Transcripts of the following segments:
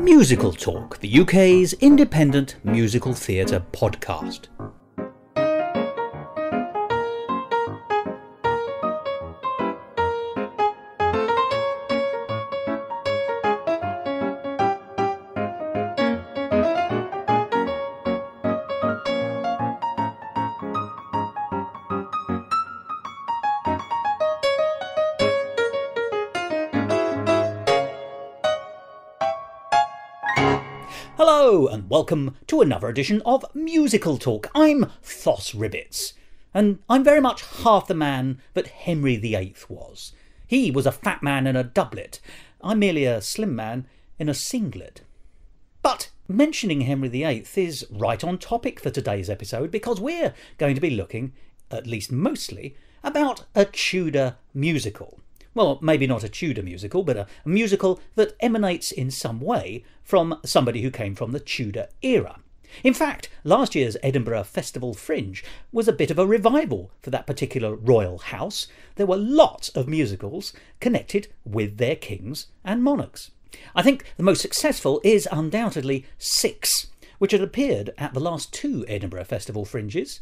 Musical Talk, the UK's independent musical theatre podcast. Hello and welcome to another edition of Musical Talk. I'm Thos Ribbits, and I'm very much half the man that Henry VIII was. He was a fat man in a doublet. I'm merely a slim man in a singlet. But mentioning Henry VIII is right on topic for today's episode because we're going to be looking, at least mostly, about a Tudor musical. Well, maybe not a Tudor musical, but a musical that emanates in some way from somebody who came from the Tudor era. In fact, last year's Edinburgh Festival Fringe was a bit of a revival for that particular royal house. There were lots of musicals connected with their kings and monarchs. I think the most successful is undoubtedly Six, which had appeared at the last two Edinburgh Festival Fringes.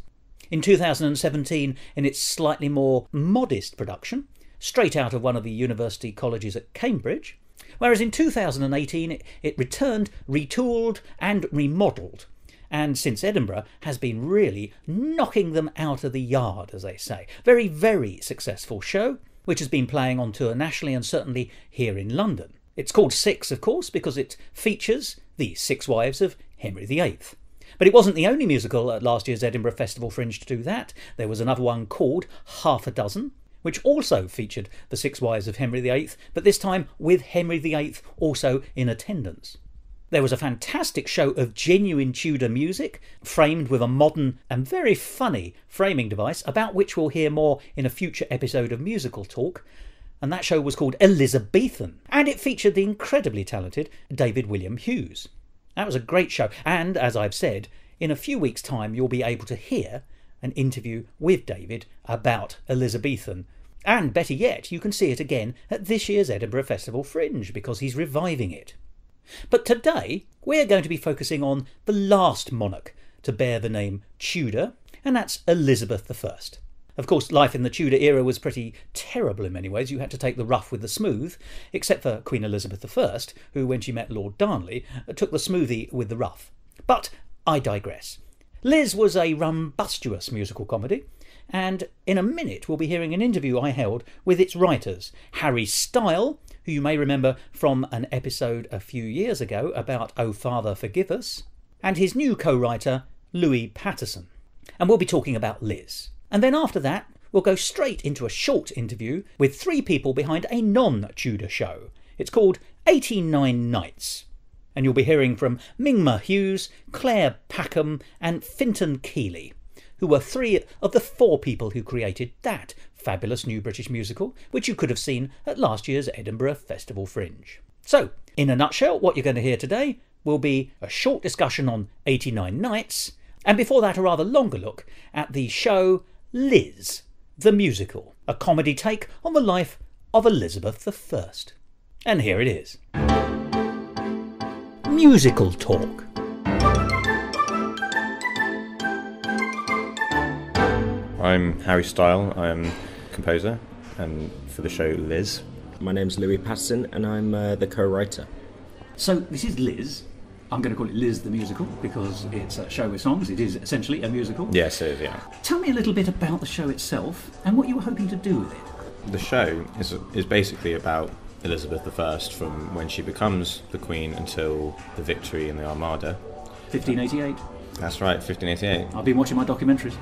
In 2017, in its slightly more modest production, straight out of one of the university colleges at Cambridge, whereas in 2018 it returned, retooled and remodelled, and since Edinburgh has been really knocking them out of the yard, as they say. Very, very successful show, which has been playing on tour nationally and certainly here in London. It's called Six, of course, because it features the six wives of Henry VIII. But it wasn't the only musical at last year's Edinburgh Festival Fringe to do that. There was another one called Half a Dozen, which also featured the six wives of Henry VIII, but this time with Henry VIII also in attendance. There was a fantastic show of genuine Tudor music, framed with a modern and very funny framing device, about which we'll hear more in a future episode of Musical Talk, and that show was called Elizabethan, and it featured the incredibly talented David William Hughes. That was a great show, and as I've said, in a few weeks' time you'll be able to hear an interview with David about Elizabethan. And better yet, you can see it again at this year's Edinburgh Festival Fringe because he's reviving it. But today, we're going to be focusing on the last monarch to bear the name Tudor, and that's Elizabeth I. Of course, life in the Tudor era was pretty terrible in many ways. You had to take the rough with the smooth, except for Queen Elizabeth I, who, when she met Lord Darnley, took the smoothie with the rough. But I digress. Liz was a rumbustious musical comedy, and in a minute we'll be hearing an interview I held with its writers, Harry Style, who you may remember from an episode a few years ago about Oh Father Forgive Us, and his new co-writer, Louis Patterson. And we'll be talking about Liz. And then after that, we'll go straight into a short interview with three people behind a non-Tudor show. It's called 89 Nights. And you'll be hearing from Mingma Hughes, Claire Packham and Fintan Keeley, who were three of the four people who created that fabulous new British musical, which you could have seen at last year's Edinburgh Festival Fringe. So, in a nutshell, what you're going to hear today will be a short discussion on 89 Nights, and before that a rather longer look at the show Liz, the musical, a comedy take on the life of Elizabeth I. And here it is. Musical Talk. I'm Harry Style, I'm a composer and for the show Liz. My name's Louis Patterson and I'm the co-writer. So this is Liz. I'm going to call it Liz the Musical because it's a show with songs. It is essentially a musical. Yes, it is, yeah. Tell me a little bit about the show itself and what you were hoping to do with it. The show is basically about Elizabeth I from when she becomes the Queen until the victory in the Armada. 1588. That's right, 1588. I've been watching my documentaries.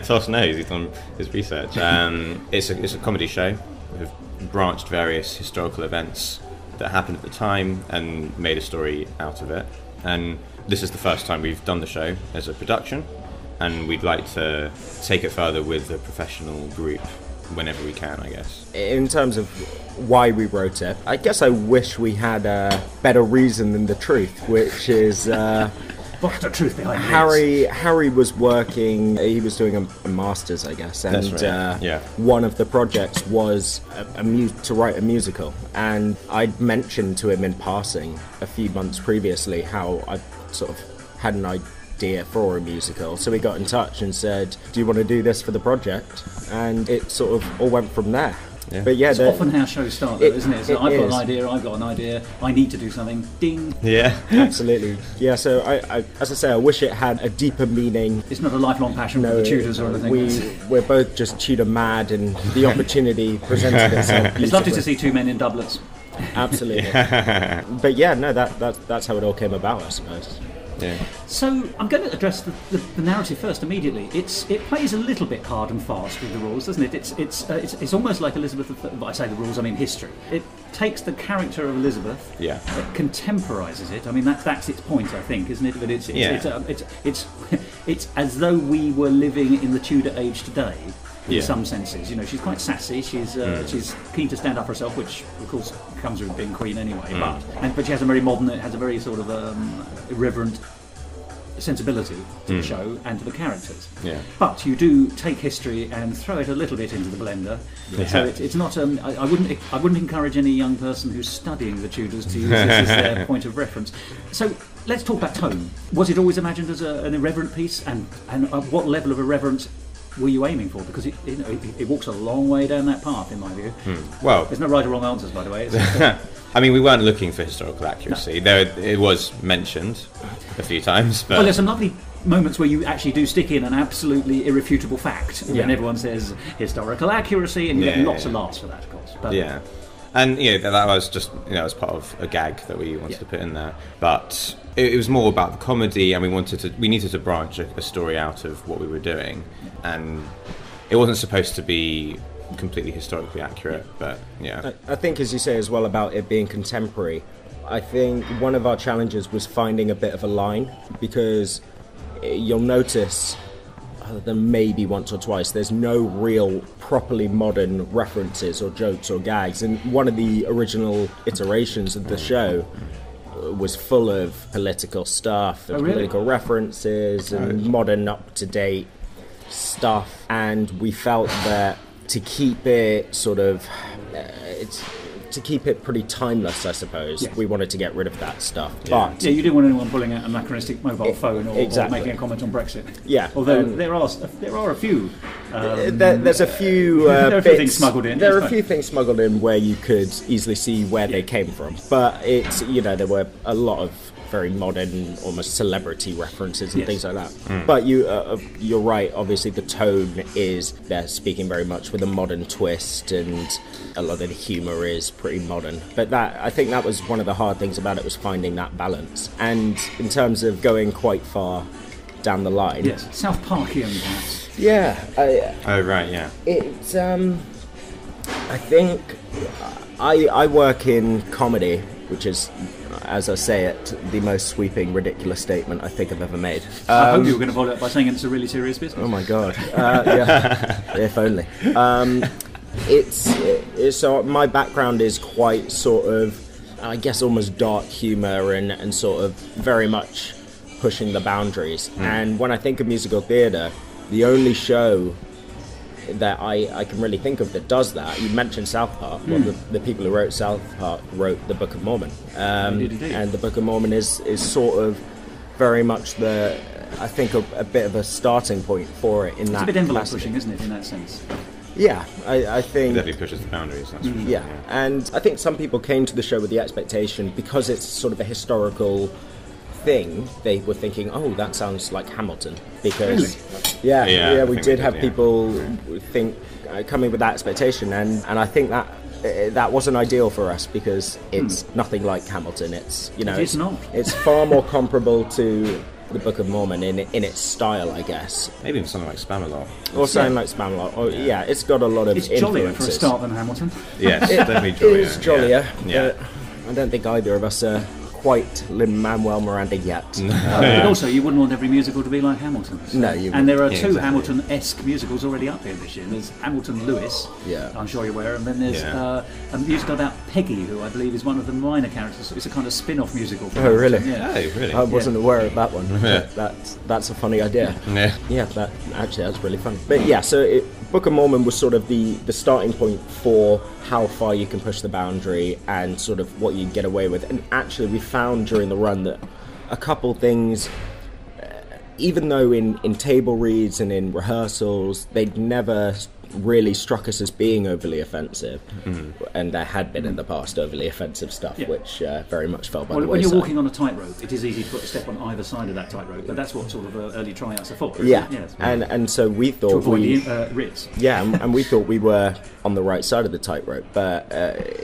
Thos knows, he's done his research. It's a comedy show. We've branched various historical events that happened at the time and made a story out of it. And this is the first time we've done the show as a production, and we'd like to take it further with a professional group whenever we can, I guess. In terms of why we wrote it, I guess I wish we had a better reason than the truth, which is What's the truth behind Harry was working. He was doing a master's, I guess, and That's right. one of the projects was to write a musical. And I'd mentioned to him in passing a few months previously how I sort of had an idea for a musical. So he got in touch and said, "Do you want to do this for the project?" And it sort of all went from there. Yeah. But yeah, it's often how shows start, though, isn't it? So I've got an idea, I need to do something, ding. Yeah. Absolutely. Yeah, so I as I say, I wish it had a deeper meaning. It's not a lifelong passion for the Tudors or anything. We're both just Tudor mad, and the opportunity presented itself. It's lovely to see two men in doublets. Absolutely. But yeah, no, that's how it all came about, I suppose. Yeah. So I'm going to address the narrative first immediately. It plays a little bit hard and fast with the rules, doesn't it? It's almost like Elizabeth. I say the rules, I mean history. It takes the character of Elizabeth, Yeah. it contemporizes it. I mean that's its point, I think, isn't it? But it's as though we were living in the Tudor age today. In some senses, she's quite sassy. She's keen to stand up for herself, which of course comes with being queen anyway. But she has a very modern, it has a very sort of irreverent sensibility to the show and to the characters. Yeah. But you do take history and throw it a little bit into the blender. Yeah. So it's not. I wouldn't encourage any young person who's studying the Tudors to use this as their point of reference. So let's talk about tone. Was it always imagined as an irreverent piece, and at what level of irreverence were you aiming for? Because it walks a long way down that path, in my view. Well, there's no right or wrong answers, by the way. I mean, we weren't looking for historical accuracy. No. It was mentioned a few times, but there's some lovely moments where you actually do stick in an absolutely irrefutable fact, and everyone says historical accuracy, and you get lots of laughs for that, of course. But, yeah. And that was just as part of a gag that we wanted to put in there. But it was more about the comedy, and we needed to branch a story out of what we were doing, and it wasn't supposed to be completely historically accurate. But yeah, I think, as you say as well, about it being contemporary, I think one of our challenges was finding a bit of a line, because you'll notice, other than maybe once or twice, there's no real properly modern references or jokes or gags. And one of the original iterations of the show was full of political stuff and political references and modern, up-to-date stuff. And we felt that to keep it sort of... to keep it pretty timeless, I suppose, we wanted to get rid of that stuff. Yeah. But you didn't want anyone pulling out an anachronistic mobile phone or making a comment on Brexit. Yeah. Although there are a few. There's a few. There are a few things smuggled in. There are a few things smuggled in where you could easily see where they came from, but it's there were a lot of very modern, almost celebrity references and things like that. But you're right. Obviously, the tone is they're speaking very much with a modern twist, and a lot of the humour is pretty modern. But I think that was one of the hard things about it, was finding that balance. And in terms of going quite far down the line, South Parkian perhaps. Yeah. Oh right, yeah. It's I think I work in comedy, which is, as I say it, the most sweeping, ridiculous statement I think I've ever made. I hope you were going to follow it by saying it's a really serious business. Oh my god! If only. So my background is quite sort of, I guess, almost dark humour and sort of very much pushing the boundaries. And when I think of musical theatre, the only show that I can really think of that does that, you mentioned South Park. Well, the people who wrote South Park wrote the Book of Mormon, and the Book of Mormon is sort of very much I think a bit of a starting point for it in that. It's a bit envelope pushing, isn't it, in that sense? Yeah, I think... It definitely pushes the boundaries, that's for sure. Yeah, and I think some people came to the show with the expectation, because it's sort of a historical thing, they were thinking, oh, that sounds like Hamilton. Because, really? We did have people think, coming with that expectation, and I think that wasn't ideal for us, because it's nothing like Hamilton. It's, it's not. It's far more comparable to the Book of Mormon in its style, I guess. Maybe even something like Spamalot. Or something like Spamalot. Oh, yeah, it's got a lot of It's influences. jollier for a start than Hamilton. Yes, definitely jollier. It is jollier. Yeah. But I don't think either of us are quite Lin-Manuel Miranda yet. But also, you wouldn't want every musical to be like Hamilton's. No, you And there are Yeah, two exactly. Hamilton-esque musicals already up here this year. There's Hamilton Lewis, Yeah. I'm sure you're aware, and then there's Yeah. a musical about Peggy, who I believe is one of the minor characters. It's a kind of spin-off musical. from Oh, really? Hamilton, Yeah. Oh, really? I wasn't aware of that one. Yeah. That's a funny idea. Yeah. Yeah, that's really fun. But yeah, so Book of Mormon was sort of the starting point for how far you can push the boundary and sort of what you get away with. And actually, we found during the run that a couple things, even though in table reads and in rehearsals, they'd never really struck us as being overly offensive. And there had been in the past overly offensive stuff, Yeah. which very much fell by Well, the when you're wayside. walking on a tightrope, it is easy to put a step on either side of that tightrope, but that's what sort of early tryouts are for. isn't Yeah, it? Yes. and so we To thought avoid we... the Ritz. Yeah, and we thought we were on the right side of the tightrope, but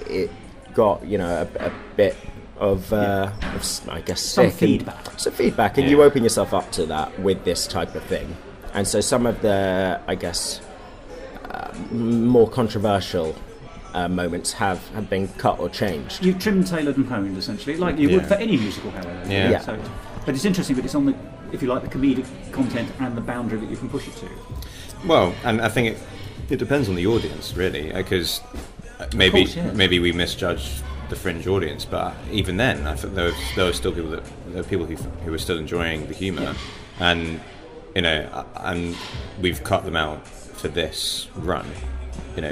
it got, a bit of I guess, Some sick and- feedback. some feedback, and you open yourself up to that with this type of thing. And so some of the, I guess, more controversial moments have been cut or changed. You've trimmed, tailored and honed, essentially, like you would for any musical, however. Yeah. Yeah. So, but it's interesting, but it's on the, if you like, the comedic content and the boundary that you can push it to. Well, and I think it depends on the audience, really, because maybe course, yes. maybe we misjudged the Fringe audience, but even then, I think there were still people who were still enjoying the humour, and and we've cut them out for this run. And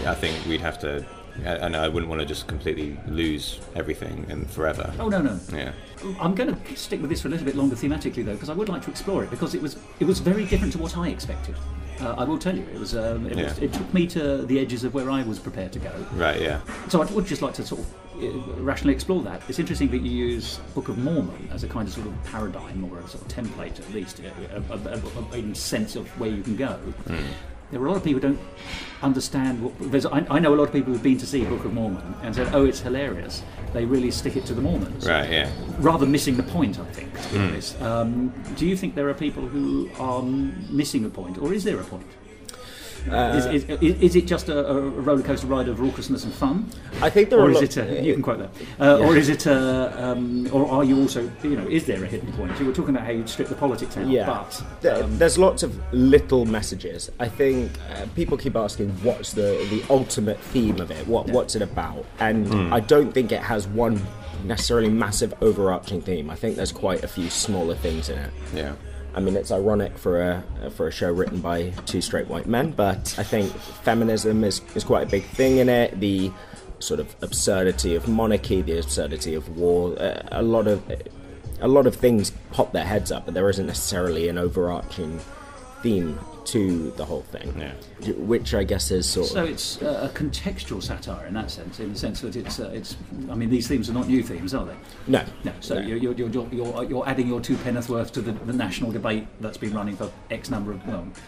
I think we'd have to, and I wouldn't want to just completely lose everything and forever. Oh, no. Yeah. I'm going to stick with this for a little bit longer thematically, though, because I would like to explore it, because it was very different to what I expected. I will tell you, it took me to the edges of where I was prepared to go. Right. Yeah. So I would just like to sort of rationally explore that. It's interesting that you use Book of Mormon as a kind of sort of paradigm, or a sort of template, at least, in sense of where you can go. There are a lot of people who don't understand I know a lot of people who've been to see Book of Mormon and said, oh, it's hilarious. They really stick it to the Mormons. Right. Yeah. Rather missing the point, I think, to be honest. Do you think there are people who are missing a point, or is there a point? Is it just a roller coaster ride of raucousness and fun? I think there or are is it you can quote that, or is it or are you also, is there a hidden point? You were talking about how you'd strip the politics out, but there's lots of little messages. I think people keep asking what's the ultimate theme of it, what's it about, and I don't think it has one necessarily massive overarching theme. I think there's quite a few smaller things in it. Yeah. I mean, it's ironic for a show written by two straight white men, but I think feminism is quite a big thing in it. The sort of absurdity of monarchy, the absurdity of war, a lot of things pop their heads up, but there isn't necessarily an overarching theme to the whole thing, which I guess is sort of... So it's a contextual satire in that sense, in the sense that it's. I mean, these themes are not new themes, are they? No. So No. You're adding your two penn'orth to the national debate that's been running for X number of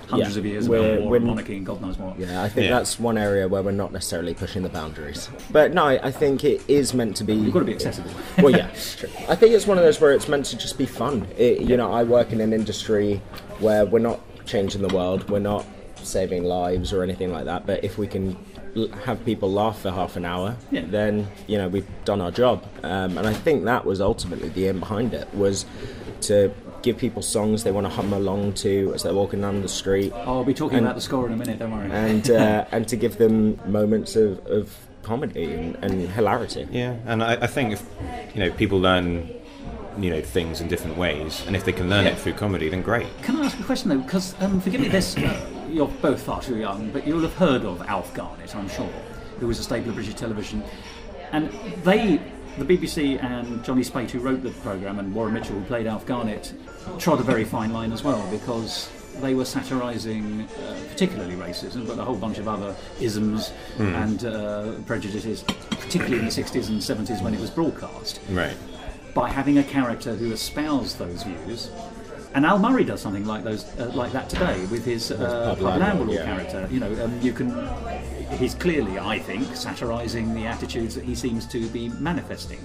hundreds of years about war and monarchy and God knows what. Yeah, I think that's one area where we're not necessarily pushing the boundaries. But no, I think it is meant to be... You've got to be accessible. Well, yeah, it's true. I think it's one of those where it's meant to just be fun. I work in an industry where we're not changing the world, we're not saving lives or anything like that, but if we can have people laugh for half an hour, then we've done our job. And I think that was ultimately the aim behind it, was to give people songs they want to hum along to as they're walking down the street. Oh, I'll be talking about the score in a minute, don't worry. And to give them moments of comedy and hilarity. Yeah, and I think if people learn things in different ways, and if they can learn it through comedy, then great. Can I ask a question though? Because forgive me, this you're both far too young, but you'll have heard of Alf Garnett, I'm sure, who was a staple of British television, and the BBC and Johnny Spate, who wrote the programme, and Warren Mitchell, who played Alf Garnett, trod a very fine line as well, because they were satirising particularly racism, but a whole bunch of other isms and prejudices, particularly in the 60s and 70s when it was broadcast. Right. By having a character who espoused those views, and Al Murray does something like that today with his Pub Lamberlaw character. He's clearly, I think, satirising the attitudes that he seems to be manifesting.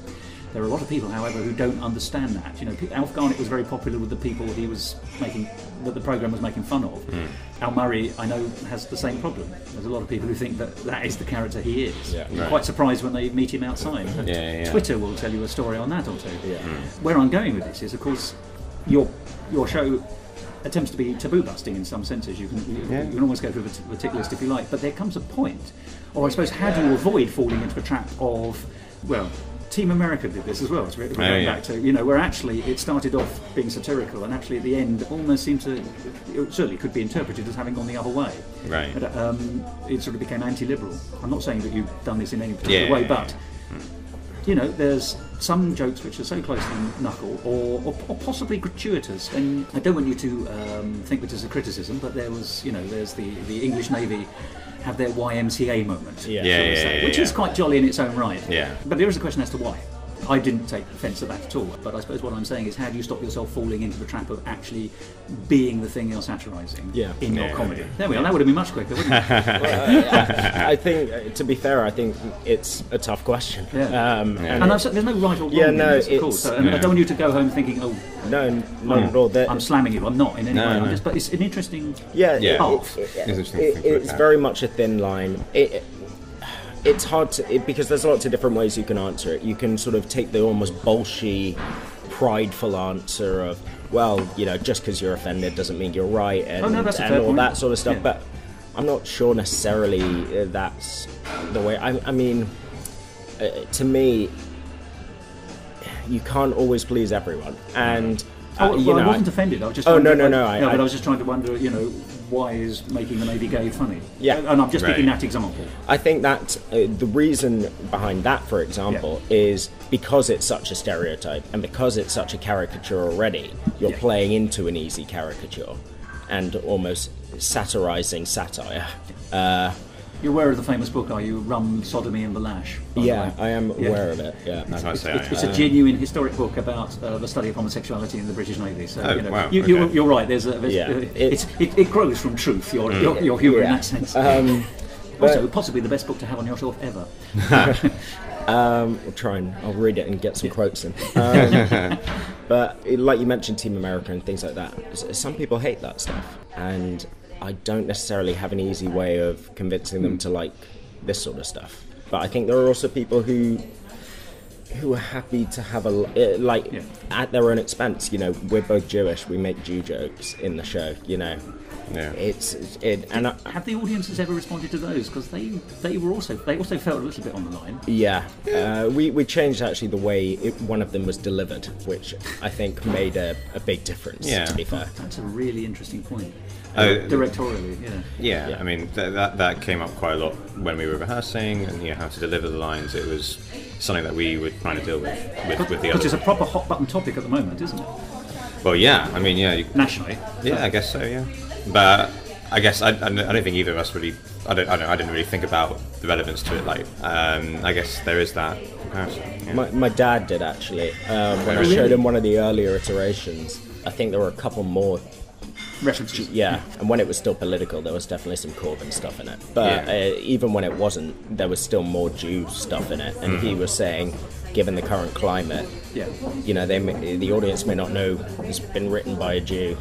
There are a lot of people, however, who don't understand that. Alf Garnett was very popular with the people he was that the programme was making fun of. Al Murray, I know, has the same problem. There's a lot of people who think that is the character he is. Yeah. Right. Quite surprised when they meet him outside. Twitter will tell you a story on that or two. Where I'm going with this is, of course, your show attempts to be taboo busting in some senses. You can almost go through the tick list if you like, but there comes a point, or I suppose, how do you avoid falling into the trap of, well, Team America did this as well. So we're going back to, where actually it started off being satirical, and actually at the end almost seemed to, it certainly could be interpreted as having gone the other way. Right. But it sort of became anti-liberal. I'm not saying that you've done this in any particular way, but there's some jokes which are so close to knuckle or possibly gratuitous, and I don't want you to think that as a criticism, but there was, there's the English Navy have their YMCA moment, which is quite jolly in its own right. Yeah. But there is a question as to why. I didn't take offence at that at all, but I suppose what I'm saying is, how do you stop yourself falling into the trap of actually being the thing you're satirising in your comedy? There we are, that would have been much quicker, wouldn't it? I think, to be fair, I think it's a tough question. And there's no right or wrong in this, of course. I don't want you to go home thinking, no, not at all. I'm slamming you. I'm not in any way. But it's an interesting path. It's very much a thin line. It's hard to, because there's lots of different ways you can answer it. You can sort of take the almost bolshy, prideful answer of, well, just because you're offended doesn't mean you're right, and all that sort of stuff. Yeah. But I'm not sure necessarily that's the way. I mean, to me, you can't always please everyone, and I wasn't offended. I was just but I was just trying to wonder, why is making the Navy gay funny? Yeah. And I'm just picking that example. I think that the reason behind that, for example, is because it's such a stereotype and because it's such a caricature already, you're playing into an easy caricature and almost satirising satire. You're aware of the famous book, are you? Rum, Sodomy and the Lash. Yeah, I am aware of it. Yeah, it's a genuine historic book about the study of homosexuality in the British Navy. So wow, you're right. It grows from truth. Your humour in that sense. Also, possibly the best book to have on your shelf ever. I'll read it and get some quotes in. But like you mentioned, Team America and things like that. Some people hate that stuff, and I don't necessarily have an easy way of convincing them to like this sort of stuff. But I think there are also people who are happy to have at their own expense. We're both Jewish. We make Jew jokes in the show. Have the audiences ever responded to those? Because they also felt a little bit on the line. Yeah, we changed actually the way one of them was delivered, which I think made a big difference. Yeah. To be fair, that's a really interesting point. Directorially, yeah. I mean, that came up quite a lot when we were rehearsing, and how to deliver the lines. It was something that we were trying to deal with the others. Because it's a proper hot button topic at the moment, isn't it? Well, yeah. I mean, nationally. Yeah, I guess so. Yeah, but I guess I don't think either of us really. I didn't really think about the relevance to it. I guess there is that comparison. Yeah. My dad did actually. When I showed him one of the earlier iterations, I think there were a couple more references. Yeah, and when it was still political, there was definitely some Corbyn stuff in it. But even when it wasn't, there was still more Jew stuff in it. And he was saying, given the current climate, the audience may not know it's been written by a Jew.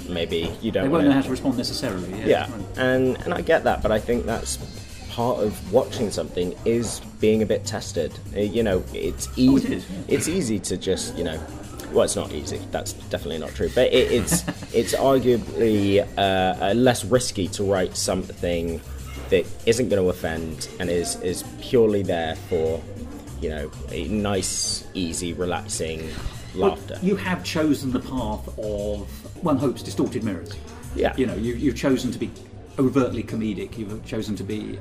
Maybe you don't. They won't know how to respond necessarily. Yeah, and I get that, but I think that's part of watching something is being a bit tested. It's easy. It's easy to just Well, it's not easy. That's definitely not true. But it's arguably less risky to write something that isn't going to offend and is purely there for, a nice, easy, relaxing laughter. You have chosen the path of, one hopes, distorted mirrors. Yeah. You've chosen to be overtly comedic. You've chosen to be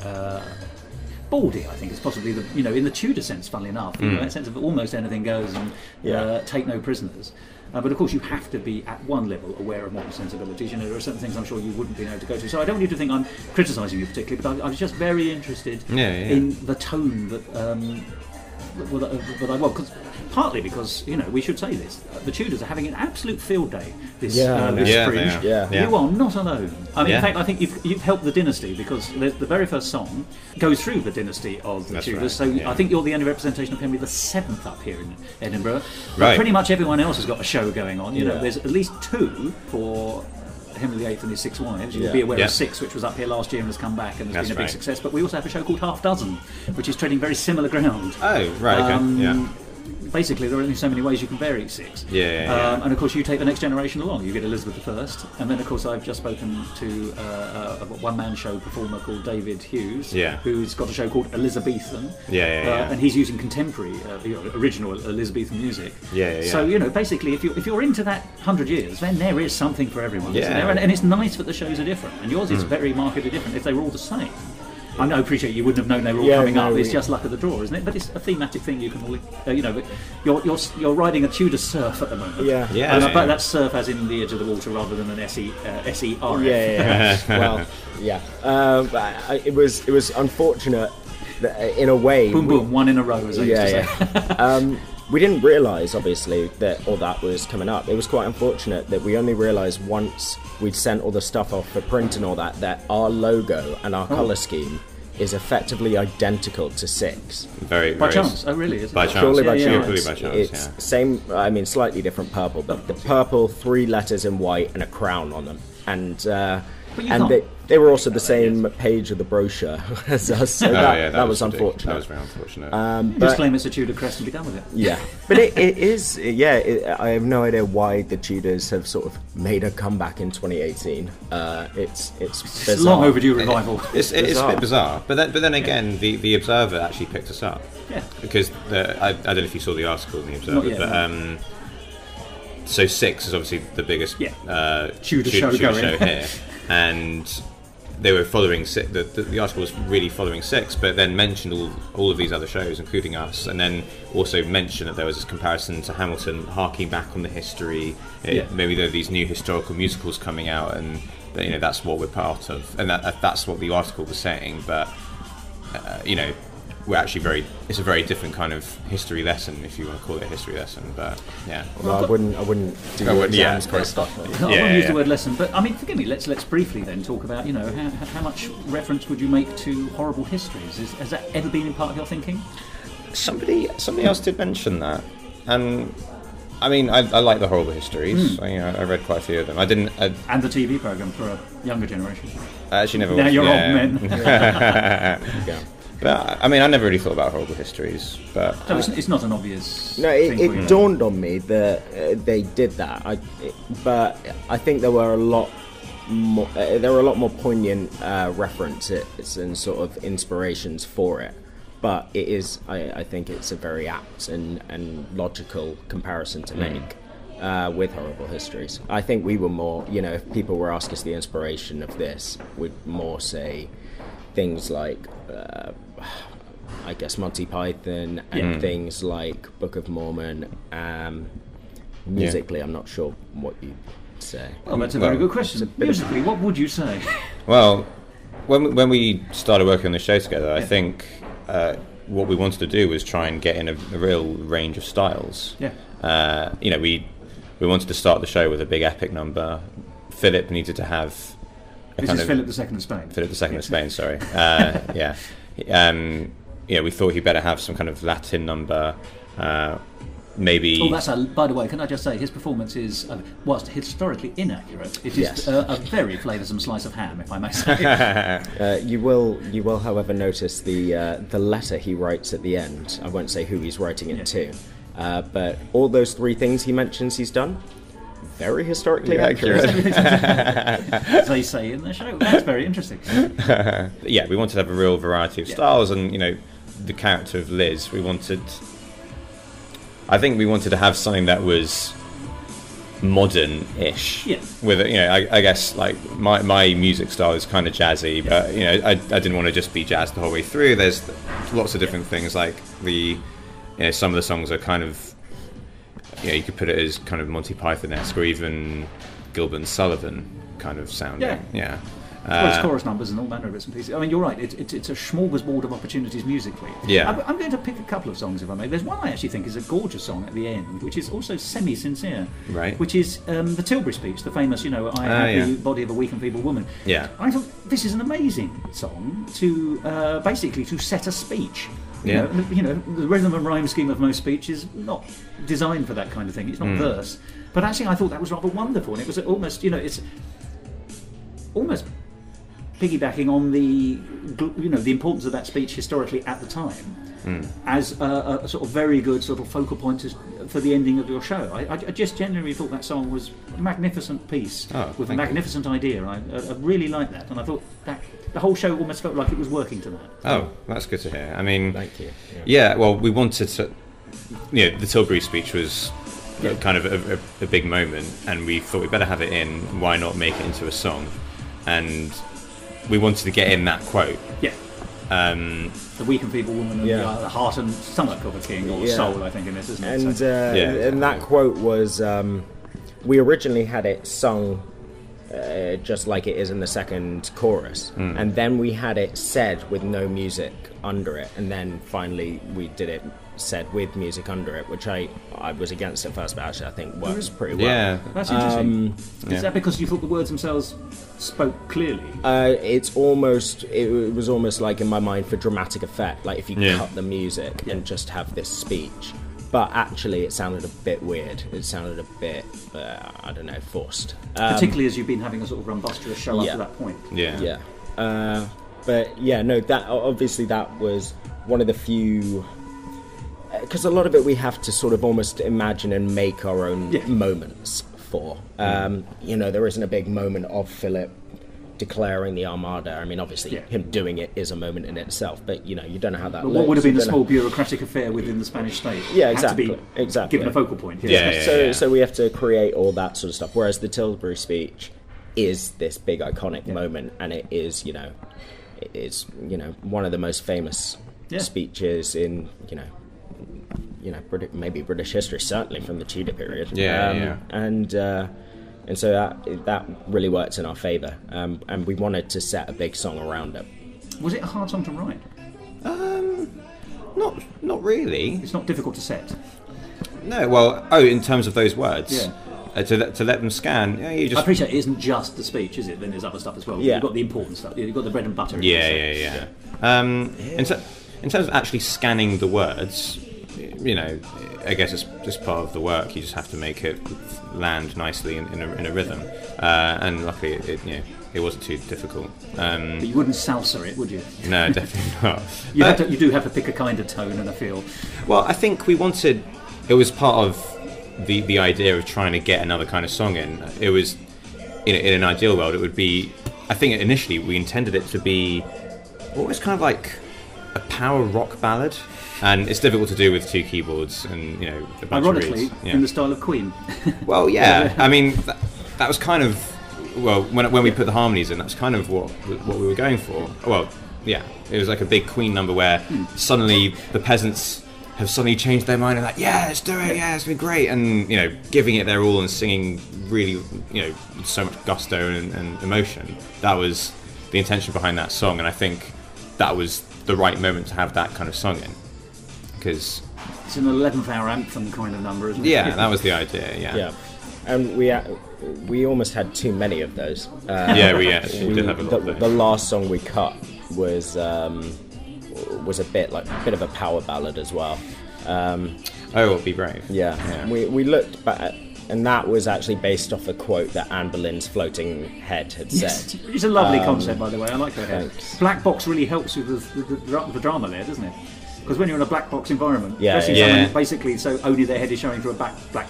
baldy, I think, is possibly in the Tudor sense, funnily enough, that sense of almost anything goes and take no prisoners. But of course, you have to be at one level aware of modern sensibilities. There are certain things I'm sure you wouldn't be able to go to. So I don't want you to think I'm criticising you particularly, but I was just very interested in the tone that that I was. Partly because, we should say this, the Tudors are having an absolute field day this Fringe. You are not alone. I mean, in fact, I think you've helped the dynasty, because the very first song goes through the dynasty of the Tudors. Right. So I think you're the only representation of Henry VII up here in Edinburgh. But pretty much everyone else has got a show going on. You know, there's at least 2 for Henry VIII and his 6 wives. You'll be aware of 6, which was up here last year and has come back and has been a big success. But we also have a show called Half Dozen, which is treading very similar ground. Oh, right, okay, Basically, there are only so many ways you can vary 6. And of course, you take the next generation along. You get Elizabeth I, and then of course I've just spoken to a one-man show performer called David Hughes, who's got a show called Elizabethan, and he's using contemporary, original Elizabethan music. So basically, if you're into that 100 years, then there is something for everyone. Isn't there? And it's nice that the shows are different, and yours is very markedly different. If they were all the same. I appreciate you wouldn't have known they were all coming up. It's just luck of the draw, isn't it? But it's a thematic thing you can all, but you're riding a Tudor surf at the moment. But that's surf as in the edge of the water rather than an SERF. Well, it was unfortunate that, in a way. Boom, boom, one in a row, as I used to say. We didn't realise, obviously, that all that was coming up. It was quite unfortunate that we only realised once we'd sent all the stuff off for print and all that our logo and our colour scheme is effectively identical to 6. By chance? Oh, really? Is it? By chance. Purely by chance. Purely by chance. It's same. I mean, slightly different purple, but the purple, 3 letters in white and a crown on them, and they were also the same page of the brochure as us. So that was unfortunate. That was very unfortunate. Just claim it's a Tudor crest and be done with it. Yeah, but it is. I have no idea why the Tudors have sort of made a comeback in 2018. It's long overdue revival. It's a bit bizarre, but then again, the Observer actually picked us up. Yeah. Because I don't know if you saw the article in the Observer, but so 6 is obviously the biggest Tudor show here, and they were following the article was really following 6, but then mentioned all of these other shows, including us, and then also mentioned that there was this comparison to Hamilton, harking back on the history. Maybe there are these new historical musicals coming out, and that's what we're part of, and that's what the article was saying. But we're actually it's a very different kind of history lesson, if you want to call it a history lesson. But well, I wouldn't do exams kind of stuff. I wouldn't use the word lesson, but I mean, forgive me. Let's briefly then talk about how much reference would you make to horrible histories? Has that ever been in part of your thinking? Somebody else did mention that, and I mean, I like the horrible histories. I read quite a few of them. I didn't. And the TV program for a younger generation. I actually never. Now you're old men. But I mean, I never really thought about horrible histories. But so it's not an obvious. No, it dawned on me that they did that. But I think there were a lot more. There were a lot more poignant references and sort of inspirations for it. But it is. I think it's a very apt and logical comparison to make. With horrible histories, I think we were more. If people were asking us the inspiration of this, we'd more say things like. I guess Monty Python and things like Book of Mormon. Musically, I'm not sure what you'd say. Well, that's a very good question. Musically, what would you say? Well, when we started working on the show together, I think what we wanted to do was try and get in a real range of styles. We wanted to start the show with a big epic number. Philip needed to have. This is Philip II of Spain. Philip II of Spain, sorry. We thought he'd better have some kind of Latin number, maybe. Oh, by the way, can I just say his performance is, whilst historically inaccurate, it is a very flavoursome slice of ham, if I may say. You will, however, notice the letter he writes at the end. I won't say who he's writing it to, but all those 3 things he mentions he's done. Very historically accurate. As they say in the show. That's very interesting. We wanted to have a real variety of styles, and the character of Liz, I think we wanted to have something that was modern-ish. With I guess like my music style is kind of jazzy, but I didn't want to just be jazz the whole way through. There's lots of different things, like some of the songs are kind of. You could put it as kind of Monty Python-esque, or even Gilbert and Sullivan kind of sounding. Well, it's chorus numbers and all manner of bits and pieces. I mean, you're right. It's a smorgasbord of opportunities musically. Yeah. I'm going to pick a couple of songs, if I may. There's one I actually think is a gorgeous song at the end, which is also semi-sincere. Right. Which is the Tilbury speech, the famous, I have the body of a weak and feeble woman. Yeah. I thought this is an amazing song to basically to set a speech. Yeah. The rhythm and rhyme scheme of most speech is not designed for that kind of thing. It's not verse. But actually, I thought that was rather wonderful, and it was almost, it's almost piggybacking on the importance of that speech historically at the time as a sort of very good sort of focal point for the ending of your show. I just genuinely thought that song was a magnificent piece with a magnificent idea. I really liked that, and I thought that the whole show almost felt like it was working to that. Oh, that's good to hear. I mean, Thank you. Yeah, well, we wanted to, the Tilbury speech was kind of a big moment, and we thought we better have it in. Why not make it into a song? And we wanted to get in that quote. Yeah. The weak and feeble woman and the heart and stomach of a king, or soul, I think, in this, isn't it? And that quote was, we originally had it sung just like it is in the second chorus, and then we had it said with no music under it, and then finally we did it said with music under it, which I was against at first, but actually I think works pretty well. Yeah, that's interesting. Is that because you thought the words themselves spoke clearly? It was almost like in my mind for dramatic effect, like if you cut the music and just have this speech. But actually, it sounded a bit weird. It sounded a bit, I don't know, forced. Particularly as you've been having a sort of rumbustious show up to that point. Yeah. But yeah, no, that obviously that was one of the few. Because a lot of it we have to sort of almost imagine and make our own moments for. There isn't a big moment of Philip declaring the Armada. I mean, obviously, him doing it is a moment in itself, but you don't know how that. But what would have been a small bureaucratic affair within the Spanish state? Yeah, exactly. Had to be given a focal point. So we have to create all that sort of stuff. Whereas the Tilbury speech is this big iconic moment, and it is, it's one of the most famous speeches in maybe British history, certainly from the Tudor period. And so that really worked in our favour, and we wanted to set a big song around it. Was it a hard song to write? Not really. It's not difficult to set. No, well, in terms of those words, to let them scan. You just. I appreciate it isn't just the speech, is it? Then there's other stuff as well. Yeah. You've got the important stuff. You've got the bread and butter. Yeah. In terms of actually scanning the words, I guess it's just part of the work. You just have to make it land nicely in a rhythm, and luckily it wasn't too difficult. But you wouldn't salsa it, would you? No, definitely not. You do have to pick a kind of tone and a feel. Well, I think we wanted. It was part of the idea of trying to get another kind of song in. It was in an ideal world, it would be. I think initially we intended it to be what was kind of like a power rock ballad. And it's difficult to do with two keyboards and a bunch ironically, of reeds. in the style of Queen. Well, yeah. I mean, that was kind of when we put the harmonies in. That's kind of what we were going for. Well, yeah, it was like a big Queen number where suddenly the peasants have suddenly changed their mind and like, yeah, let's do it. Yeah, it's been great, and giving it their all and singing really, with so much gusto and emotion. That was the intention behind that song, and I think that was the right moment to have that kind of song in. Because it's an 11th hour anthem kind of number, isn't it? Yeah, that was the idea. Yeah. And we almost had too many of those. We did have a lot of those. The last song we cut was a bit of a power ballad as well. Be Brave. Yeah. We looked back, and that was actually based off a quote that Anne Boleyn's floating head had said. It's a lovely concept, by the way. I like her head. Thanks. Black box really helps with the drama there, doesn't it? Because when you're in a black box environment, basically, so only their head is showing through a black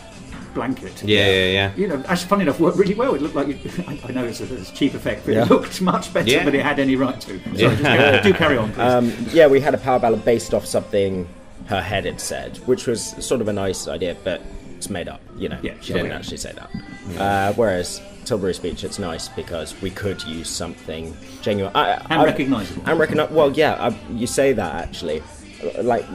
blanket. Yeah. Actually, funny enough, worked really well. It looked like I know it's a cheap effect, but it looked much better than it had any right to. Sorry, do carry on, please. We had a power ballad based off something her head had said, which was sort of a nice idea, but it's made up. She didn't actually say that. Whereas Tilbury speech, it's nice because we could use something genuine and recognisable. Well, you say that actually. Like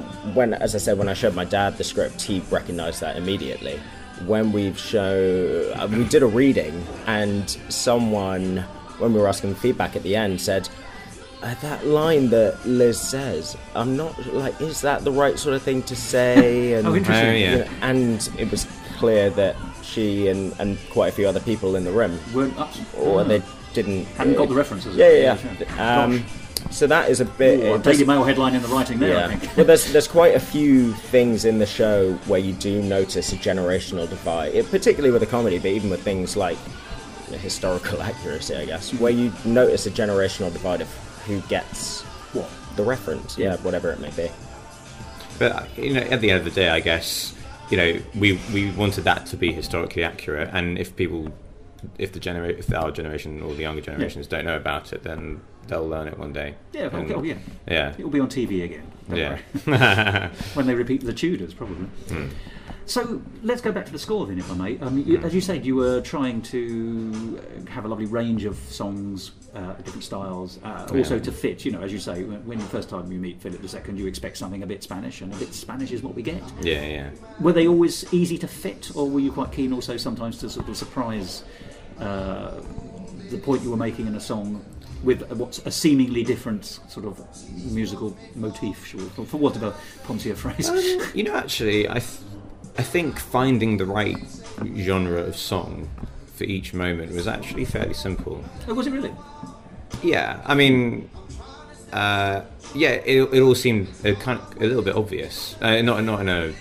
as I said, when I showed my dad the script, he recognised that immediately. When we did a reading, and someone when we were asking feedback at the end, said, that line that Liz says, I'm not, like, is that the right sort of thing to say? And, interesting. Yeah. you know, and it was clear that she and quite a few other people in the room Weren't up, or they hadn't got the references. Yeah. So that is a bit... a Daily Mail headline in the writing there, I think. Well, there's quite a few things in the show where you do notice a generational divide, particularly with the comedy, but even with things like historical accuracy, I guess, where you notice a generational divide of who gets what the reference, whatever it may be. But at the end of the day, I guess we wanted that to be historically accurate, and if our generation or the younger generations don't know about it, then they'll learn it one day. Yeah, yeah. It'll be on TV again. Don't worry. When they repeat the Tudors, probably. So let's go back to the score then, if I may. As you said, you were trying to have a lovely range of songs, different styles, also to fit. As you say, when the first time you meet Philip II, you expect something a bit Spanish, and a bit Spanish is what we get. Yeah. Were they always easy to fit, or were you quite keen also sometimes to sort of surprise the point you were making in a song with what's a seemingly different sort of musical motif, for want of a pontier phrase? Actually, I think finding the right genre of song for each moment was actually fairly simple. Oh, was it really? Yeah, I mean, it all seemed a little bit obvious. Not in a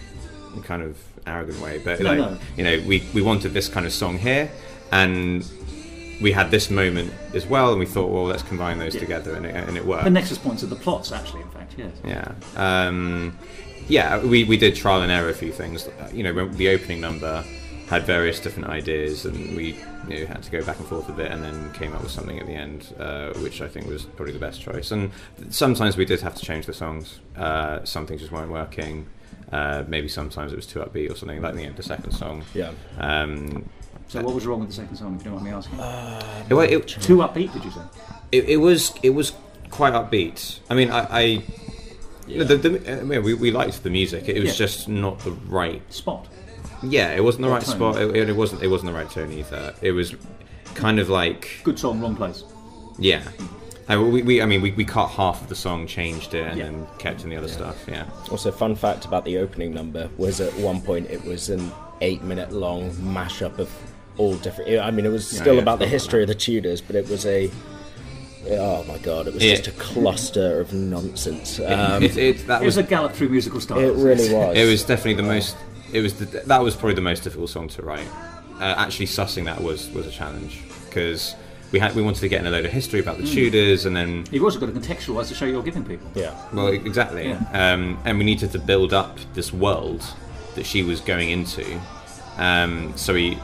kind of arrogant way, but we wanted this kind of song here, and we had this moment as well, and we thought, well, let's combine those together, and it worked. The nexus points of the plots, actually, in fact, yes. Yeah. We did trial and error a few things. When the opening number had various different ideas, and we had to go back and forth with it, and then came up with something at the end, which I think was probably the best choice. And sometimes we did have to change the songs. Some things just weren't working. Maybe sometimes it was too upbeat or something, like the second song. Yeah. So what was wrong with the second song, if you don't mind me asking? Too upbeat, did you say? It was quite upbeat. I mean, we liked the music. It was just not the right spot. Yeah, it wasn't the right tone. spot. It wasn't the right tone either. It was kind of like good song, wrong place. Yeah. We cut half of the song, changed it, and then kept in the other stuff. Yeah. Also, fun fact about the opening number was at one point it was an 8-minute long mashup of all different. It was still about the history of the Tudors, but it was oh my god! It was just a cluster of nonsense. It was a gallop through musical styles. It really was. It was definitely the most. That was probably the most difficult song to write. Actually, sussing that was a challenge because we wanted to get in a load of history about the Tudors, and then you've also got to contextualise the show you're giving people. Yeah. Well, exactly. Yeah. And we needed to build up this world that she was going into. So we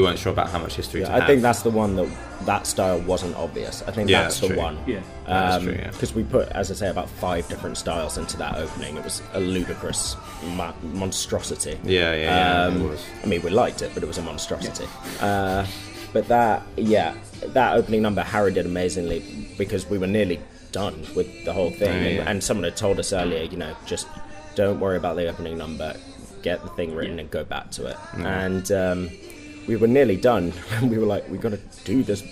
weren't sure about how much history to have. I think that's the one that style wasn't obvious. I think that's the one. Yeah. That's true, yeah. Because we put, as I say, about 5 different styles into that opening. It was a ludicrous monstrosity. Yeah, it was. I mean, we liked it, but it was a monstrosity. But that opening number, Harry did amazingly because we were nearly done with the whole thing. And someone had told us earlier, just don't worry about the opening number, get the thing written and go back to it. And we were nearly done, and we were like, we've got to do this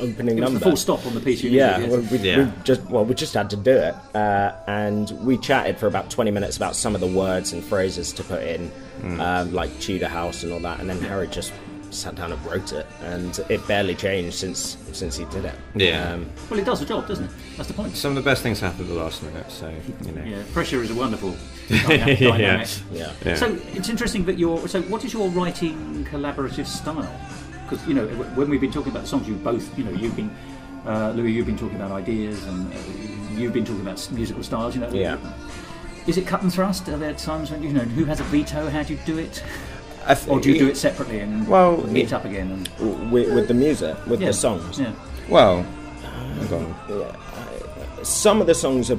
opening number. The full stop on the piece. We just had to do it, and we chatted for about 20 minutes about some of the words and phrases to put in, like Tudor House and all that, and then Harry just sat down and wrote it, and it barely changed since he did it. Well, it does the job, doesn't it? That's the point. Some of the best things happen at the last minute, so pressure is a wonderful dynamic. Yeah. So it's interesting that what is your writing collaborative style? Because when we've been talking about the songs, you've been Louis, you've been talking about ideas, and you've been talking about musical styles. Is it cut and thrust? Are there times when who has a veto? How do you do it? Or do you do it separately and meet up again? With the music, with the songs? Yeah. Well, some of the songs are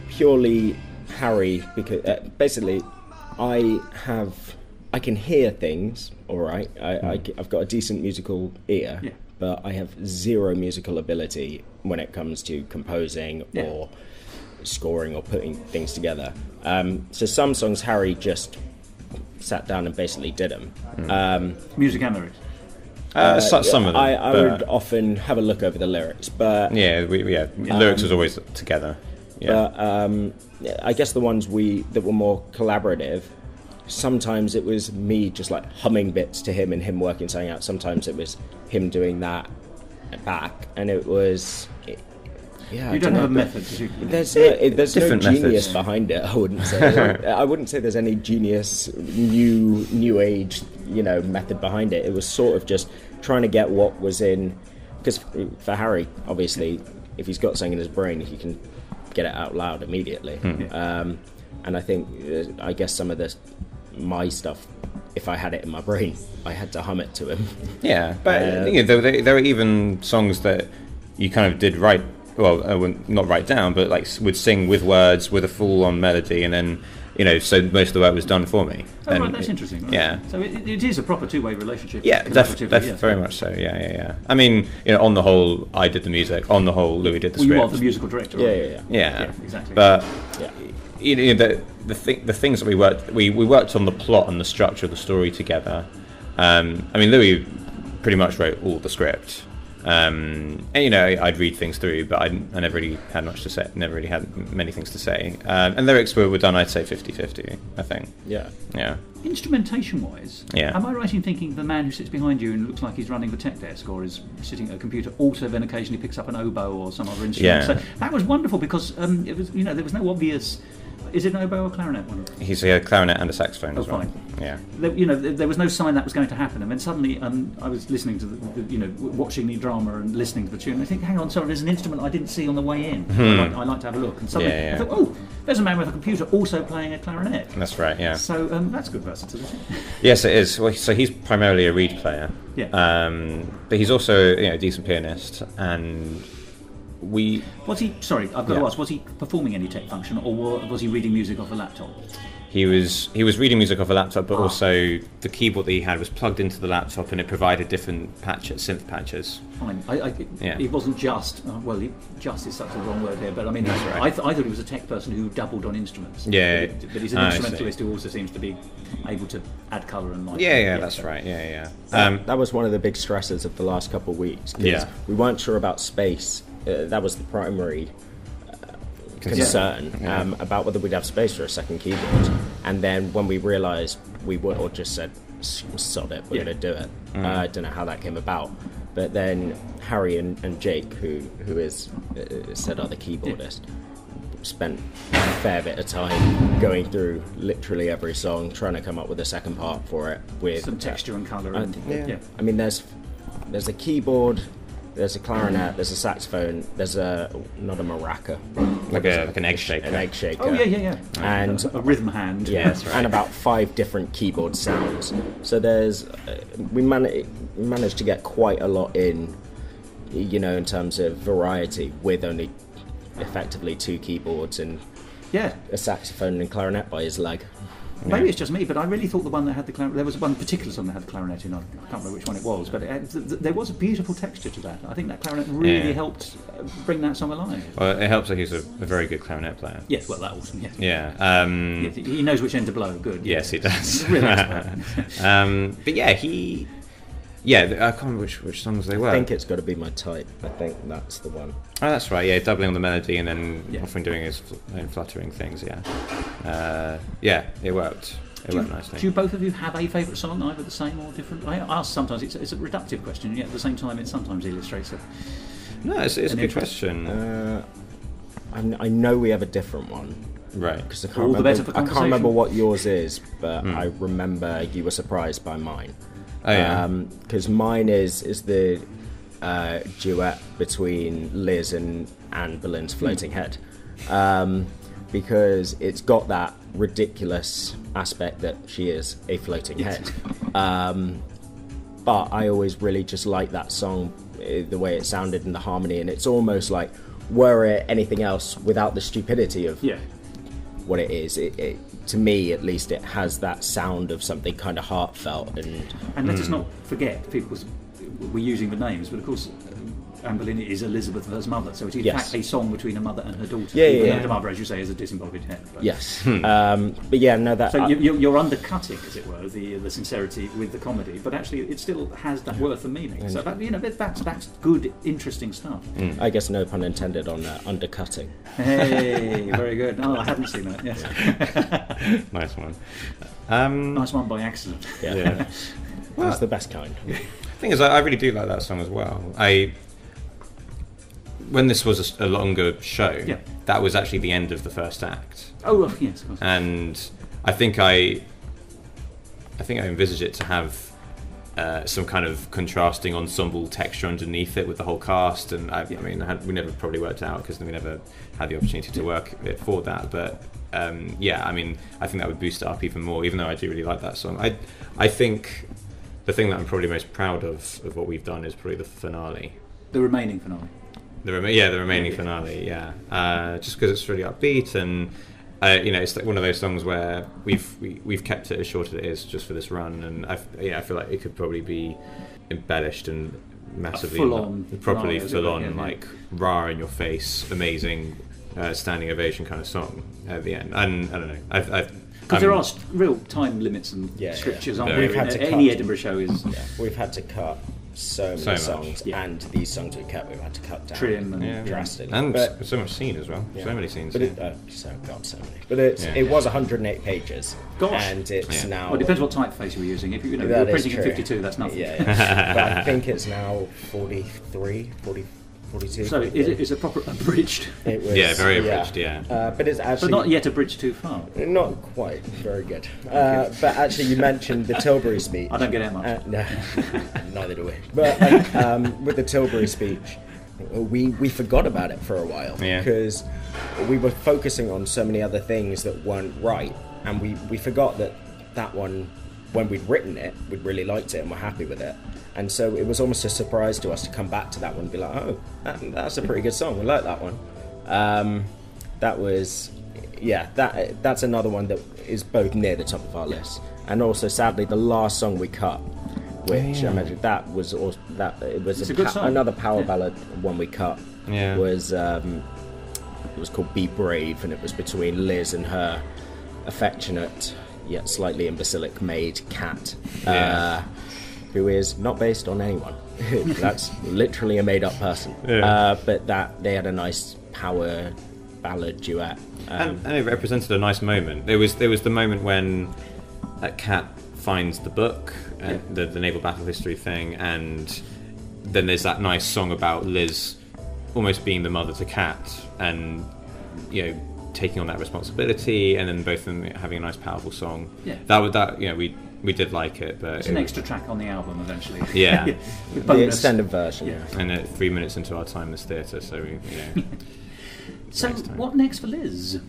purely Harry, because basically I can hear things, all right. I've got a decent musical ear, but I have zero musical ability when it comes to composing or scoring or putting things together. So some songs Harry just sat down and basically did them. Music and lyrics? Some of them. I would often have a look over the lyrics, but lyrics was always together. Yeah. But I guess the ones that were more collaborative, sometimes it was me just like humming bits to him and him working something out. Sometimes it was him doing that back, and it was. You don't have a method. There's no genius methods behind it. I wouldn't say. I wouldn't say there's any genius, new age, method behind it. It was sort of just trying to get what was in. Because for Harry, obviously, if he's got something in his brain, he can get it out loud immediately. And I think, I guess some of my stuff, if I had it in my brain, I had to hum it to him. Yeah, but there were even songs that you kind of did write. Well, not write down, but like would sing with words, with a full-on melody, and then so most of the work was done for me. Oh, right, that's interesting. Right? Yeah. So it is a proper two-way relationship. Yeah, very much so. Yeah. I mean, on the whole, I did the music. On the whole, Louis did the script. You are the musical director. Right? Yeah, exactly. But the things that we worked on the plot and the structure of the story together. I mean, Louis pretty much wrote all the script. And I'd read things through, but I never really had much to say. Never really had many things to say. And lyrics were done, I'd say 50-50, I think. Yeah. Instrumentation-wise, am I right in thinking the man who sits behind you and looks like he's running the tech desk or is sitting at a computer also then occasionally picks up an oboe or some other instrument? Yeah. So that was wonderful because it was there was no obvious. Is it an oboe or clarinet one? He's a clarinet and a saxophone as well. Fine. Yeah. There was no sign that was going to happen, and then suddenly I was listening to watching the drama and listening to the tune. And I think, hang on, sorry, there's an instrument I didn't see on the way in. I like to have a look, and suddenly I thought, oh, there's a man with a computer also playing a clarinet. That's right. Yeah. So that's good versatility. Yes, it is. Well, so he's primarily a reed player. Yeah. But he's also a decent pianist and. Was he? Sorry, I've got to ask. Was he performing any tech function, or was he reading music off a laptop? He was reading music off a laptop, but also the keyboard that he had was plugged into the laptop, and it provided different synth patches. Fine. He wasn't just. Just is such a wrong word here, but I mean, that's right. I thought he was a tech person who dabbled on instruments. Yeah, but he's an instrumentalist who also seems to be able to add colour and light. Yeah, that's right. Yeah. That was one of the big stresses of the last couple of weeks. Because we weren't sure about space. That was the primary concern about whether we'd have space for a second keyboard. And then when we realised we would, or just said, sod it, we're going to do it. I don't know how that came about. But then Harry and Jake, who is said other keyboardist, spent a fair bit of time going through literally every song, trying to come up with a second part for it with some texture and colour. I mean, there's a keyboard. There's a clarinet, there's a saxophone, there's not a maraca. Like an egg shaker. An egg shaker. Oh, yeah. And a rhythm hand. Yeah, that's right. And about 5 different keyboard sounds. So we managed to get quite a lot in terms of variety with only effectively 2 keyboards and a saxophone and clarinet by his leg. Maybe it's just me, but I really thought the one that had the clarinet... There was one particular song that had the clarinet in. I can't remember which one it was, but there was a beautiful texture to that. I think that clarinet really helped bring that song alive. Well, it helps that he's a very good clarinet player. Yes, well, that also, yes. Yeah. He knows which end to blow, good. Yes, he does. Really expert. But yeah, I can't remember which songs they were. I think it's got to be My Type. I think that's the one. Oh, that's right. Yeah, doubling on the melody and then often doing his own fluttering things. Yeah, it worked. It worked nicely. Do both of you have a favourite song, either the same or different? I ask sometimes. It's a reductive question, and yet at the same time, it sometimes illustrates it. No, it's a good question. I know we have a different one. Right. Because I can't remember what yours is, but I remember you were surprised by mine. Oh, yeah. Because mine is the duet between Liz and Anne Boleyn's Floating Head. Because it's got that ridiculous aspect that she is a floating head. But I always really just like that song, the way it sounded and the harmony, and it's almost like, were it anything else without the stupidity of what it is, it to me at least, it has that sound of something kind of heartfelt. And let us not forget, people were using the names, but of course Anne Boleyn is Elizabeth, her mother. So it's in Yes. fact a song between a mother and her daughter. Yeah, Even yeah. though the mother, as you say, is a disembodied head. But. Yes. But yeah, no, that. So you're undercutting, as it were, the sincerity with the comedy, but actually it still has that worth and meaning. So that's good, interesting stuff. I guess no pun intended on undercutting. Hey, very good. Oh, I hadn't seen that. Yes, Nice one. nice one by accident. Yeah. That's the best kind. The thing is, I really do like that song as well. When this was a longer show, that was actually the end of the first act. Oh, well, yes, of course. And I think I envisage it to have some kind of contrasting ensemble texture underneath it with the whole cast. And we never probably worked it out because we never had the opportunity to work it for that. But I think that would boost it up even more. Even though I do really like that song, I think the thing that I'm probably most proud of what we've done is probably the finale. The remaining finale. The remaining finale. Yeah, just because it's really upbeat and. It's like one of those songs where we've kept it as short as it is just for this run, and I feel like it could probably be embellished and massively properly full on, like raw in your face, amazing standing ovation kind of song at the end. And I don't know, because there are real time limits and strictures on any Edinburgh show is. Yeah, we've had to cut so many songs, and these songs we kept, we've had to cut down, trim and drastically, and so much scene as well. So many scenes. But so many. But it was 108 pages, and it's now. Well, it depends what typeface you were using. If you're printing in 52, that's nothing. Yeah. But I think it's now 43, 42. So is it proper abridged? It was, very abridged. But it's actually not yet abridged too far. Not quite. Very good. But actually, you mentioned the Tilbury speech. I don't get out much. No, neither do we. But with the Tilbury speech, we forgot about it for a while because we were focusing on so many other things that weren't right, and we forgot that one, when we'd written it, we'd really liked it and were happy with it. And so it was almost a surprise to us to come back to that one and be like, oh, that's a pretty good song. We like that one. That's another one that is both near the top of our list. And also, sadly, the last song we cut, which I mentioned, that was also, it was a good song. Another power ballad one we cut. Was it was called Be Brave, and it was between Liz and her affectionate yet slightly imbecilic maid Cat. Who is not based on anyone. That's literally a made-up person. But that they had a nice power ballad duet, and it represented a nice moment. There was the moment when Cat finds the book, the naval battle history thing, and then there's that nice song about Liz almost being the mother to Cat, and taking on that responsibility, and then both of them having a nice, powerful song. We did like it, but it's an extra track on the album eventually. The extended version. And 3 minutes into our time as theatre, so So what next for Liz?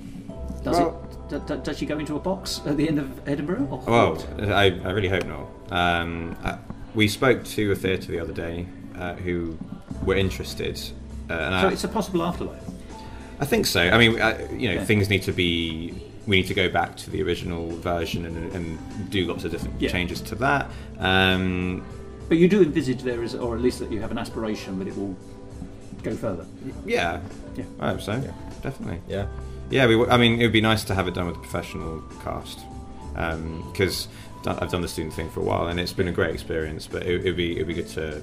Does she go into a box at the end of Edinburgh? Or well, I really hope not. We spoke to a theatre the other day who were interested. So it's a possible afterlife. I think so. I mean, things need to be. We need to go back to the original version and do lots of different changes to that. But you do envisage there is, or at least that you have an aspiration that it will go further. Yeah. I hope so. Yeah. Definitely. Yeah. It would be nice to have it done with a professional cast, because I've done the student thing for a while and it's been a great experience. But it'd be good to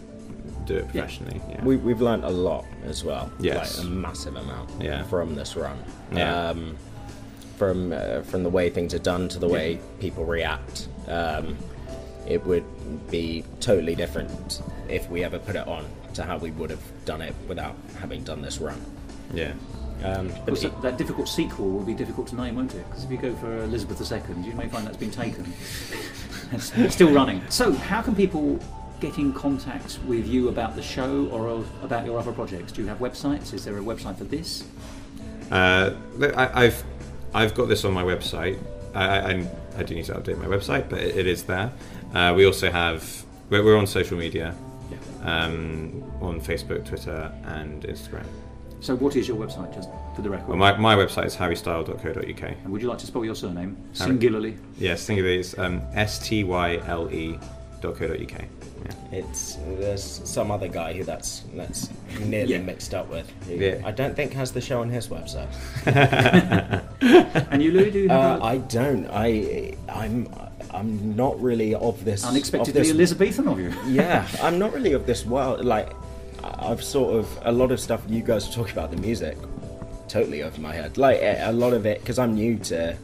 do it professionally. Yeah. We've learned a lot as well. Yes. Like a massive amount. Yeah. From this run. Yeah. From the way things are done to the way people react. It would be totally different if we ever put it on to how we would have done it without having done this run. Yeah. But that difficult sequel will be difficult to name, won't it? Because if you go for Elizabeth II, you may find that's been taken. It's still running. So how can people get in contact with you about the show or about your other projects? Do you have websites? Is there a website for this? I've got this on my website. I do need to update my website, but it is there. We also have... We're on social media. On Facebook, Twitter and Instagram. So what is your website, just for the record? Well, my website is harrystyle.co.uk. And would you like to spell your surname? Singularly? Yes, singularly. It's Style Yeah. There's some other guy who that's nearly mixed up with. Who I don't think has the show on his website. And you, Louis, do you have I don't. I'm not really of this. unexpectedly Elizabethan of you? Yeah, I'm not really of this world. Like, I've sort of a lot of stuff you guys are talking about the music, totally over my head. Like a lot of it because I'm new to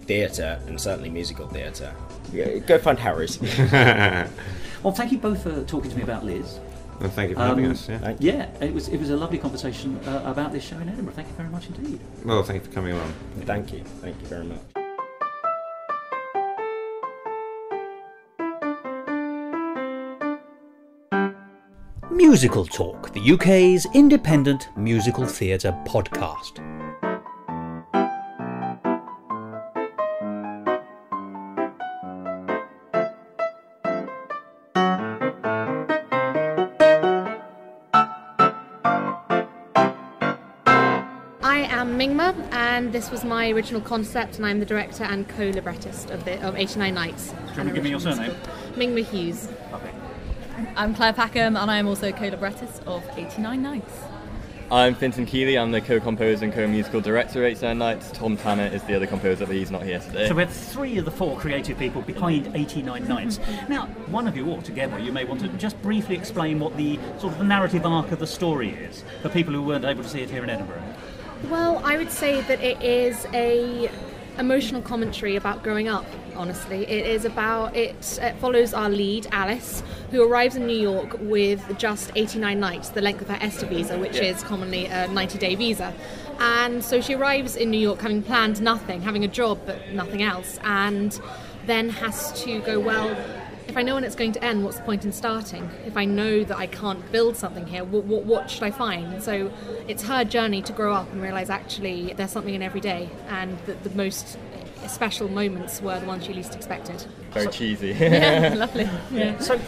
theatre and certainly musical theatre. Yeah, go find Harry's. Well, thank you both for talking to me about Liz. Well, thank you for having us. Yeah, it was a lovely conversation about this show in Edinburgh. Thank you very much indeed. Well, thank you for coming along. Thank you very much. Musical Talk, the UK's independent musical theatre podcast. I am Mingma, and this was my original concept, and I'm the director and co-librettist of 89 Nights. Do you want to give me your surname? Mingma Hughes. Okay. I'm Claire Packham, and I am also co-librettist of 89 Nights. I'm Finton Keeley, I'm the co-composer and co-musical director of 89 Nights. Tom Tanner is the other composer, but he's not here today. So we have 3 of the 4 creative people behind 89 Nights. Now, one of you, or together, you may want to just briefly explain what the sort of the narrative arc of the story is for people who weren't able to see it here in Edinburgh. Well, I would say that it is a emotional commentary about growing up, honestly. It follows our lead, Alice, who arrives in New York with just 89 nights, the length of her ESTA visa, which is commonly a 90-day visa. And so she arrives in New York having planned nothing, having a job but nothing else, and then has to go, well, if I know when it's going to end, what's the point in starting? If I know that I can't build something here, what should I find? So it's her journey to grow up and realise actually there's something in every day, and that the most special moments were the ones you least expected. Very cheesy. Yeah, lovely. Yeah. So,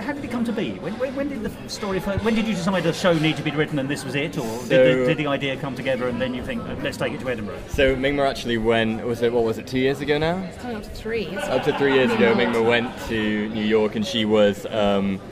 how did it come to be? When did the story first? When did you decide a show needed to be written and this was it, or did the idea come together and then you think let's take it to Edinburgh? So Mingma actually went. What was it? 2 years ago now? It's coming up to 3. Up to 3 years ago, Mingma went to New York, and she was.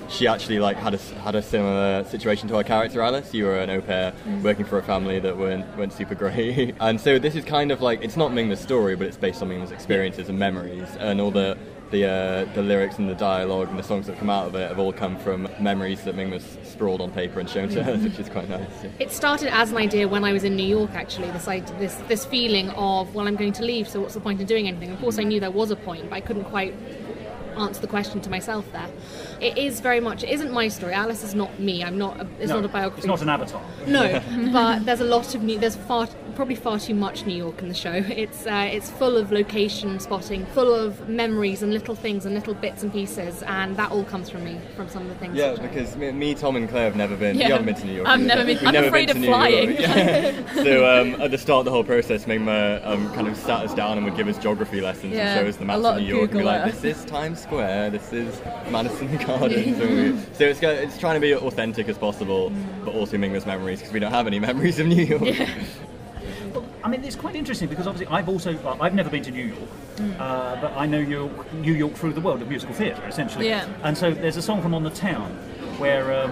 She actually had a similar situation to our character Alice. You were an au pair working for a family that weren't super great, and so this is kind of like, it's not Mingma's story, but it's based on Mingma's experiences and memories, and all the lyrics and the dialogue and the songs that come out of it have all come from memories that Mingma's sprawled on paper and shown to us, which is quite nice. It started as an idea when I was in New York, actually, this feeling of, well, I'm going to leave, so what's the point in doing anything? Of course, I knew there was a point, but I couldn't quite answer the question to myself there. It isn't my story. Alice is not me. Not a biography. It's not an avatar. No, but there's a lot of probably far too much New York in the show. It's full of location spotting, full of memories and little things and little bits and pieces, and that all comes from me, from some of the things. Yeah, because me, Tom, and Claire have never been. Yeah. We haven't been to New York. I'm afraid of flying. So at the start of the whole process, Mingma kind of sat us down and would give us geography lessons and show us the maps of New York and be like, this is Times Square, this is Madison Gardens. So it's trying to be authentic as possible, but also Mingma's memories, because we don't have any memories of New York. Yeah. Well, I mean, it's quite interesting because obviously I've never been to New York, but I know New York through the world of musical theatre, essentially. Yeah. And so there's a song from On the Town where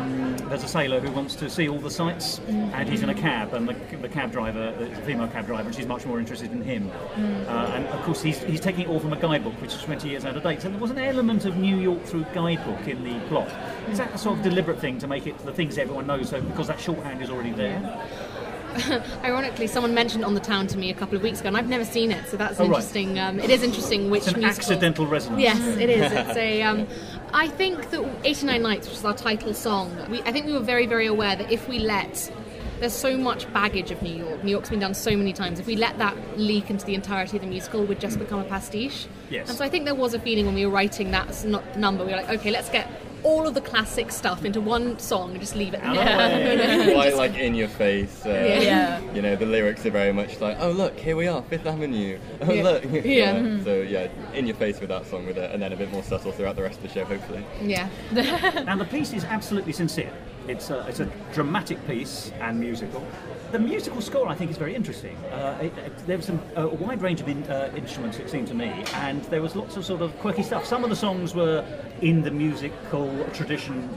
there's a sailor who wants to see all the sights, and he's in a cab, and the cab driver, the female cab driver, and she's much more interested in him. And of course he's taking it all from a guidebook, which is 20 years out of date. So there was an element of New York through guidebook in the plot. Is that a sort of deliberate thing to make it the things everyone knows, so because that shorthand is already there? Ironically, someone mentioned On the Town to me a couple of weeks ago, and I've never seen it, so that's interesting. Right. It is interesting which it's an musical... accidental resonance. Yes, it is. It's a. I think that 89 Nights, which is our title song, I think we were very, very aware that if we there's so much baggage of New York. New York's been done so many times. If we let that leak into the entirety of the musical, it would just become a pastiche. Yes. And so I think there was a feeling when we were writing that number, we were like, okay, let's get all of the classic stuff into one song and just leave it there. Quite like in your face. You know, the lyrics are very much like, oh look, here we are, Fifth Avenue. Oh look. So in your face with that song with it, and then a bit more subtle throughout the rest of the show, hopefully. Yeah. And the piece is absolutely sincere. It's a dramatic piece and musical. the musical score, I think, is very interesting. There was a wide range of instruments, it seemed to me, and there was lots of sort of quirky stuff. Some of the songs were in the musical tradition,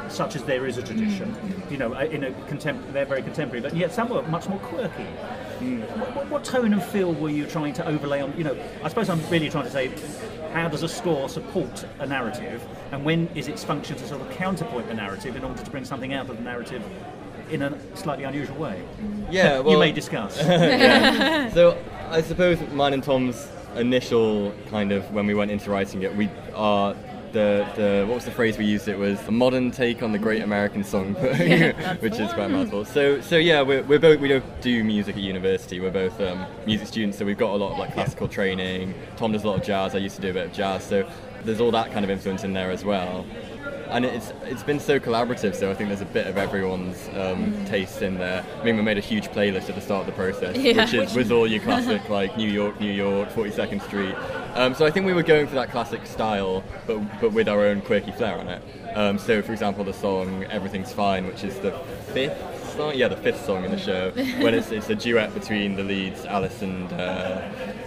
such as there is a tradition, you know, they're very contemporary, but yet some were much more quirky. What tone and feel were you trying to overlay on, you know, I suppose I'm really trying to say, how does a score support a narrative, and when is its function to sort of counterpoint the narrative in order to bring something out of the narrative in a slightly unusual way? Yeah, well, you may discuss. Yeah. So I suppose mine and Tom's initial kind of, when we went into writing it, we are what was the phrase we used? It was a modern take on the Great American Songbook, which is quite a mouthful. So yeah, we don't do music at university. We're both music students, so we've got a lot of like classical training. Tom does a lot of jazz. I used to do a bit of jazz, so there's all that kind of influence in there as well. And it's been so collaborative, so I think there's a bit of everyone's taste in there. I mean, we made a huge playlist at the start of the process, which was all your classic, like New York, 42nd Street. So I think we were going for that classic style, but with our own quirky flair on it. So, for example, the song "Everything's Fine," which is the fifth song in the show, when it's a duet between the leads, Alice and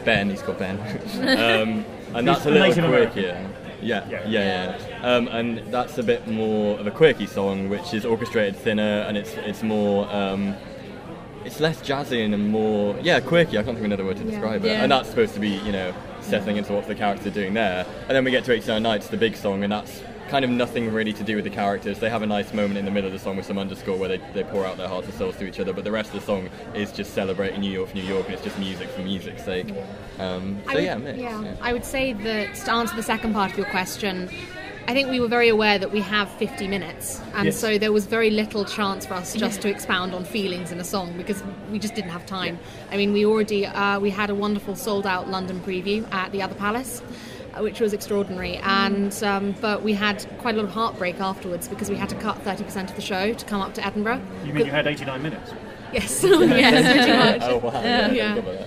Ben. He's called Ben, and that's a little quirkier. Yeah. And that's a bit more of a quirky song, which is orchestrated thinner, and it's more, it's less jazzy and more, quirky. I can't think of another word to describe it. And that's supposed to be, you know, settling into what the characters are doing there. And then we get to 89 Nights, the big song, and that's kind of nothing really to do with the characters. They have a nice moment in the middle of the song with some underscore where they pour out their hearts and souls to each other, but the rest of the song is just celebrating New York, and it's just music for music's sake. I would say that, to answer the second part of your question, I think we were very aware that we have 50 minutes, and so there was very little chance for us just to expound on feelings in a song, because we just didn't have time. I mean, we already we had a wonderful sold-out London preview at the Other Palace, which was extraordinary, and but we had quite a lot of heartbreak afterwards because we had to cut 30% of the show to come up to Edinburgh. You mean you had 89 minutes? Yes, yes, pretty much. Oh wow! Yeah.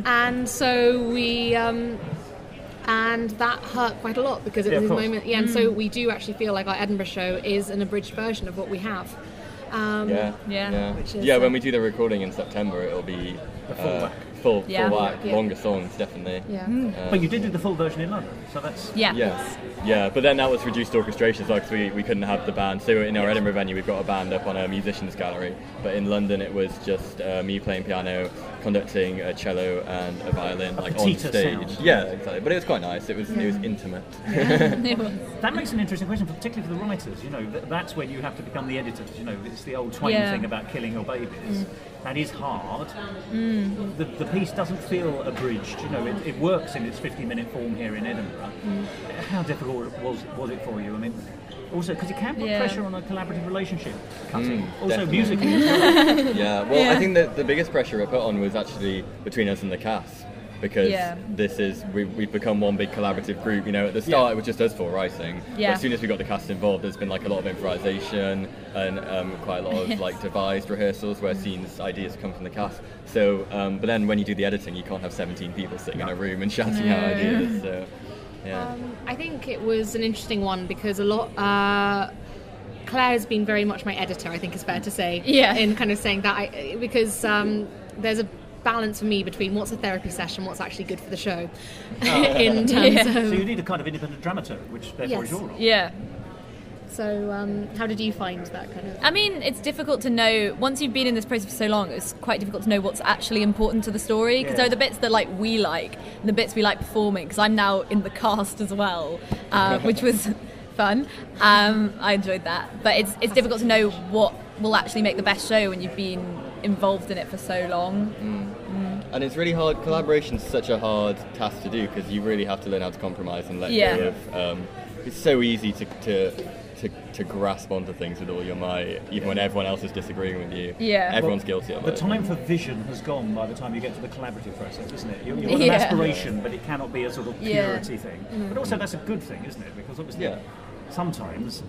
And so we, and that hurt quite a lot because it was a moment. Yeah, and so we do actually feel like our Edinburgh show is an abridged version of what we have. When we do the recording in September, it'll be full whack, longer songs, definitely. But you did do the full version in London, so that's... But then that was reduced orchestration as well, because we couldn't have the band. So in our Edinburgh venue, we've got a band up on a musicians gallery, but in London it was just me playing piano, conducting a cello and a violin, like on stage. Sound. Yeah, exactly. But it was quite nice. It was intimate. That makes an interesting question, particularly for the writers. You know, that's when you have to become the editors. You know, it's the old Twain thing about killing your babies. That is hard. The piece doesn't feel abridged. You know, it works in its 50-minute form here in Edinburgh. How difficult was it for you? I mean, also because it can put pressure on a collaborative relationship. Cutting, also musically. I think that the biggest pressure it put on was actually between us and the cast. Because we've become one big collaborative group. You know, at the start it was just us four writing, but as soon as we got the cast involved, there's been like a lot of improvisation and quite a lot of like devised rehearsals where ideas come from the cast. So, but then when you do the editing, you can't have 17 people sitting in a room and shouting out ideas. So, I think it was an interesting one because a lot. Claire has been very much my editor, I think is fair to say. In kind of saying that because there's a balance for me between what's a therapy session, what's actually good for the show. In terms of... So you need a kind of independent dramaturg, which therefore is your role. So how did you find that kind of... I mean, it's difficult to know, once you've been in this process for so long, it's quite difficult to know what's actually important to the story, because there are the bits that like we like, and the bits we like performing, because I'm now in the cast as well, which was fun. I enjoyed that. But it's difficult to know what will actually make the best show when you've been involved in it for so long. And it's really hard. Collaboration's such a hard task to do because you really have to learn how to compromise and let go of. It's so easy to grasp onto things with all your might, even when everyone else is disagreeing with you. Everyone's guilty of it. The time for vision has gone by the time you get to the collaborative process, isn't it? You want an aspiration, but it cannot be a sort of purity thing. But also that's a good thing, isn't it? Because obviously sometimes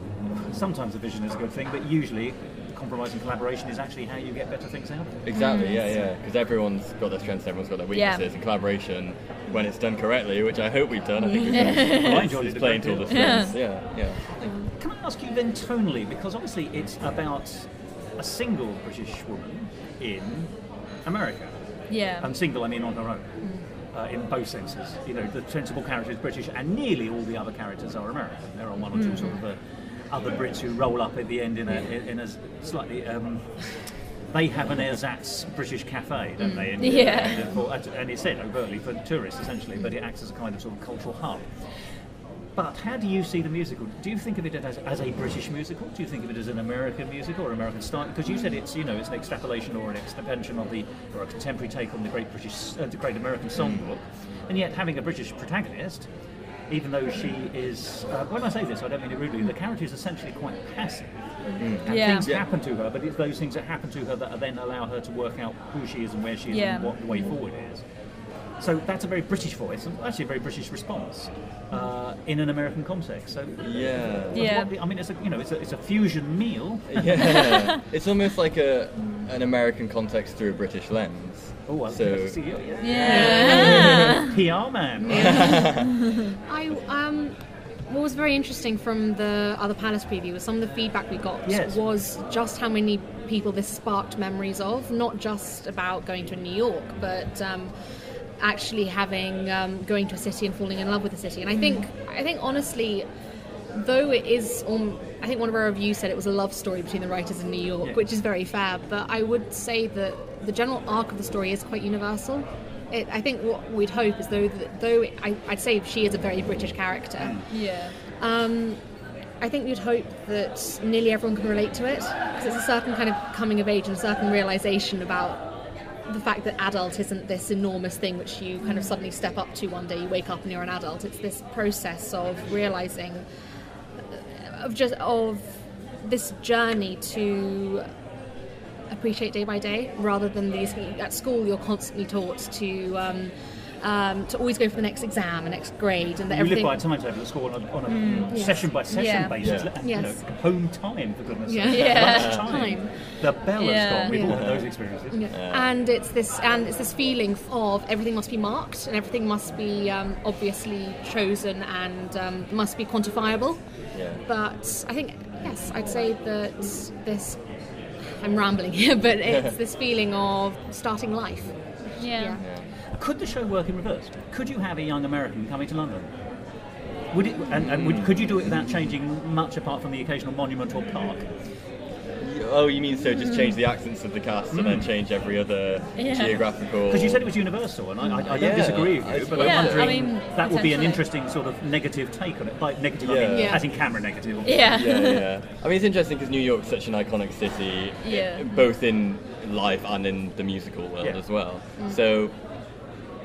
a vision is a good thing, but usually compromise and collaboration is actually how you get better things out. Exactly, because everyone's got their strengths, everyone's got their weaknesses, and collaboration, when it's done correctly, which I hope we've done, I think it's playing to all the strengths. Can I ask you then tonally, because obviously it's about a single British woman in America. Yeah. And single, I mean on her own, in both senses. You know, the principal character is British, and nearly all the other characters are American. There are one or two sort of other Brits who roll up at the end in a slightly. They have an ersatz British cafe, don't they? And it's set overtly for tourists, essentially, but it acts as a kind of sort of cultural hub. But how do you see the musical? Do you think of it as a British musical? Do you think of it as an American musical or American style? Because you said it's it's an extrapolation or an expansion of or a contemporary take on the great American songbook, and yet having a British protagonist, even though she is, when I say this, I don't mean it rudely. The character is essentially quite passive, and things happen to her, but it's those things that happen to her that then allow her to work out who she is and where she is and what the way forward is. So that's a very British voice, and actually a very British response in an American context. So I mean, it's a fusion meal. Yeah, it's almost like an American context through a British lens. Oh, I'll so see you. PR man. What was very interesting from the other Palace preview was some of the feedback we got was just how many people this sparked memories of, not just about going to New York, but actually having going to a city and falling in love with the city. And I think honestly, though it is, I think one of our reviews said it was a love story between the writers in New York, which is very fair, but I would say that the general arc of the story is quite universal. I think what we'd hope is I'd say she is a very British character. I think you'd hope that nearly everyone can relate to it, because it's a certain kind of coming of age and a certain realisation about the fact that adult isn't this enormous thing which you kind of suddenly step up to one day, you wake up and you're an adult. It's this process of realising, of this journey to appreciate day by day, rather than at school you're constantly taught to always go for the next exam and next grade, and that you live by a timetable at school on a session by session basis. Home time, for goodness sake. Lunchtime. The bell has gone. We've all had those experiences. And it's this feeling of everything must be marked and everything must be obviously chosen and must be quantifiable. But I think I'd say that this. I'm rambling here, but it's this feeling of starting life. Could the show work in reverse? Could you have a young American coming to London? Would it? Could you do it without changing much apart from the occasional monument or park? Oh, you mean so just change the accents of the cast and then change every other geographical... Because you said it was universal, and I don't disagree with you, but I'm wondering that would be an interesting sort of negative take on it. By negative, I mean as in camera negative. I mean, it's interesting because New York's such an iconic city, both in life and in the musical world as well. So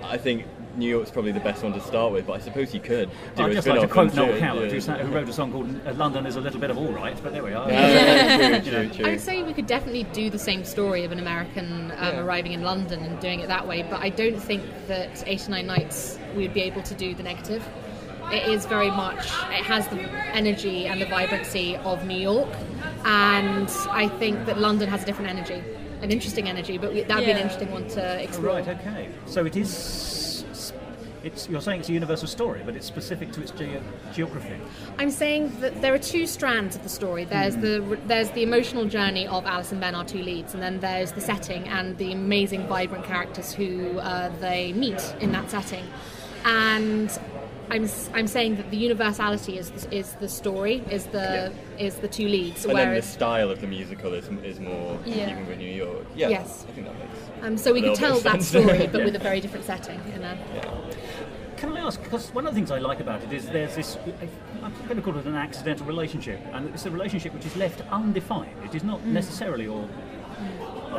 I think New York's probably the best one to start with, but I suppose you could do I'd just like to quote Noel Coward, who wrote a song called London is a Little Bit of All Right, but there we are. True. I would say we could definitely do the same story of an American arriving in London and doing it that way, but I don't think that 89 Nights we would be able to do the negative. It is very much, it has the energy and the vibrancy of New York, and I think that London has a different energy, an interesting energy, but that would be an interesting one to explore. Right, okay. So it is... you're saying it's a universal story, but it's specific to its geography. I'm saying that there are two strands of the story. There's the emotional journey of Alice and Ben, our two leads, and then there's the setting and the amazing, vibrant characters who they meet in that setting. And I'm saying that the universality is the story, is the two leads. And then the style of the musical is more even with New York. Yes. I think that makes so we could tell that story, but with a very different setting. Can I ask, because one of the things I like about it is there's this, I'm going to call it an accidental relationship, and it's a relationship which is left undefined. It is not necessarily,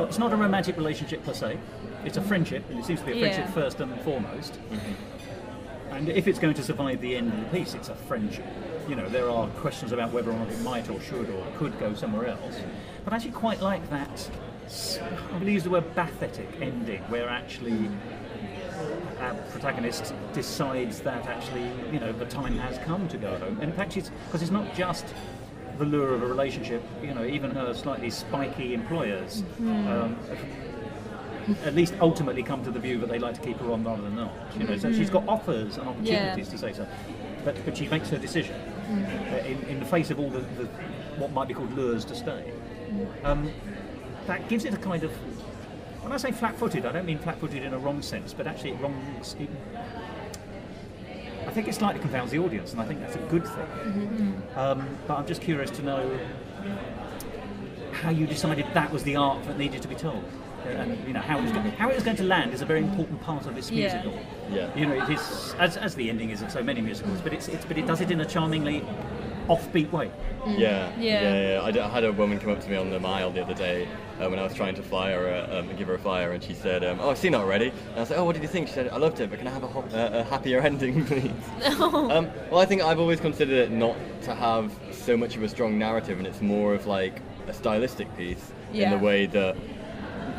it's not a romantic relationship per se, it's a friendship, and it seems to be a friendship first and foremost. And if it's going to survive the end of the piece, it's a friendship. There are questions about whether or not it might or should or could go somewhere else. But I actually quite like that, I will use the word pathetic ending, where actually our protagonist decides that actually, the time has come to go home. And in fact, because it's not just the lure of a relationship, even her slightly spiky employers at least ultimately come to the view that they like to keep her on rather than not. So she's got offers and opportunities to say so, but she makes her decision in the face of all the what might be called lures to stay. that gives it a kind of. When I say flat-footed, I don't mean flat-footed in a wrong sense, but actually I think it slightly confounds the audience, and I think that's a good thing. But I'm just curious to know how you decided that was the arc that needed to be told. And you know how it was going to land is a very important part of this musical. Yeah. You know, it is as the ending is in so many musicals, but it does it in a charmingly offbeat way. Yeah. I had a woman come up to me on the mile the other day when I was trying to give her a flyer, and she said, "Oh, I've seen it already." And I was like, "Oh, what did you think?" She said, "I loved it, but can I have a happier ending, please?" Well, I think I've always considered it not to have so much of a strong narrative, and it's more of like a stylistic piece in the way that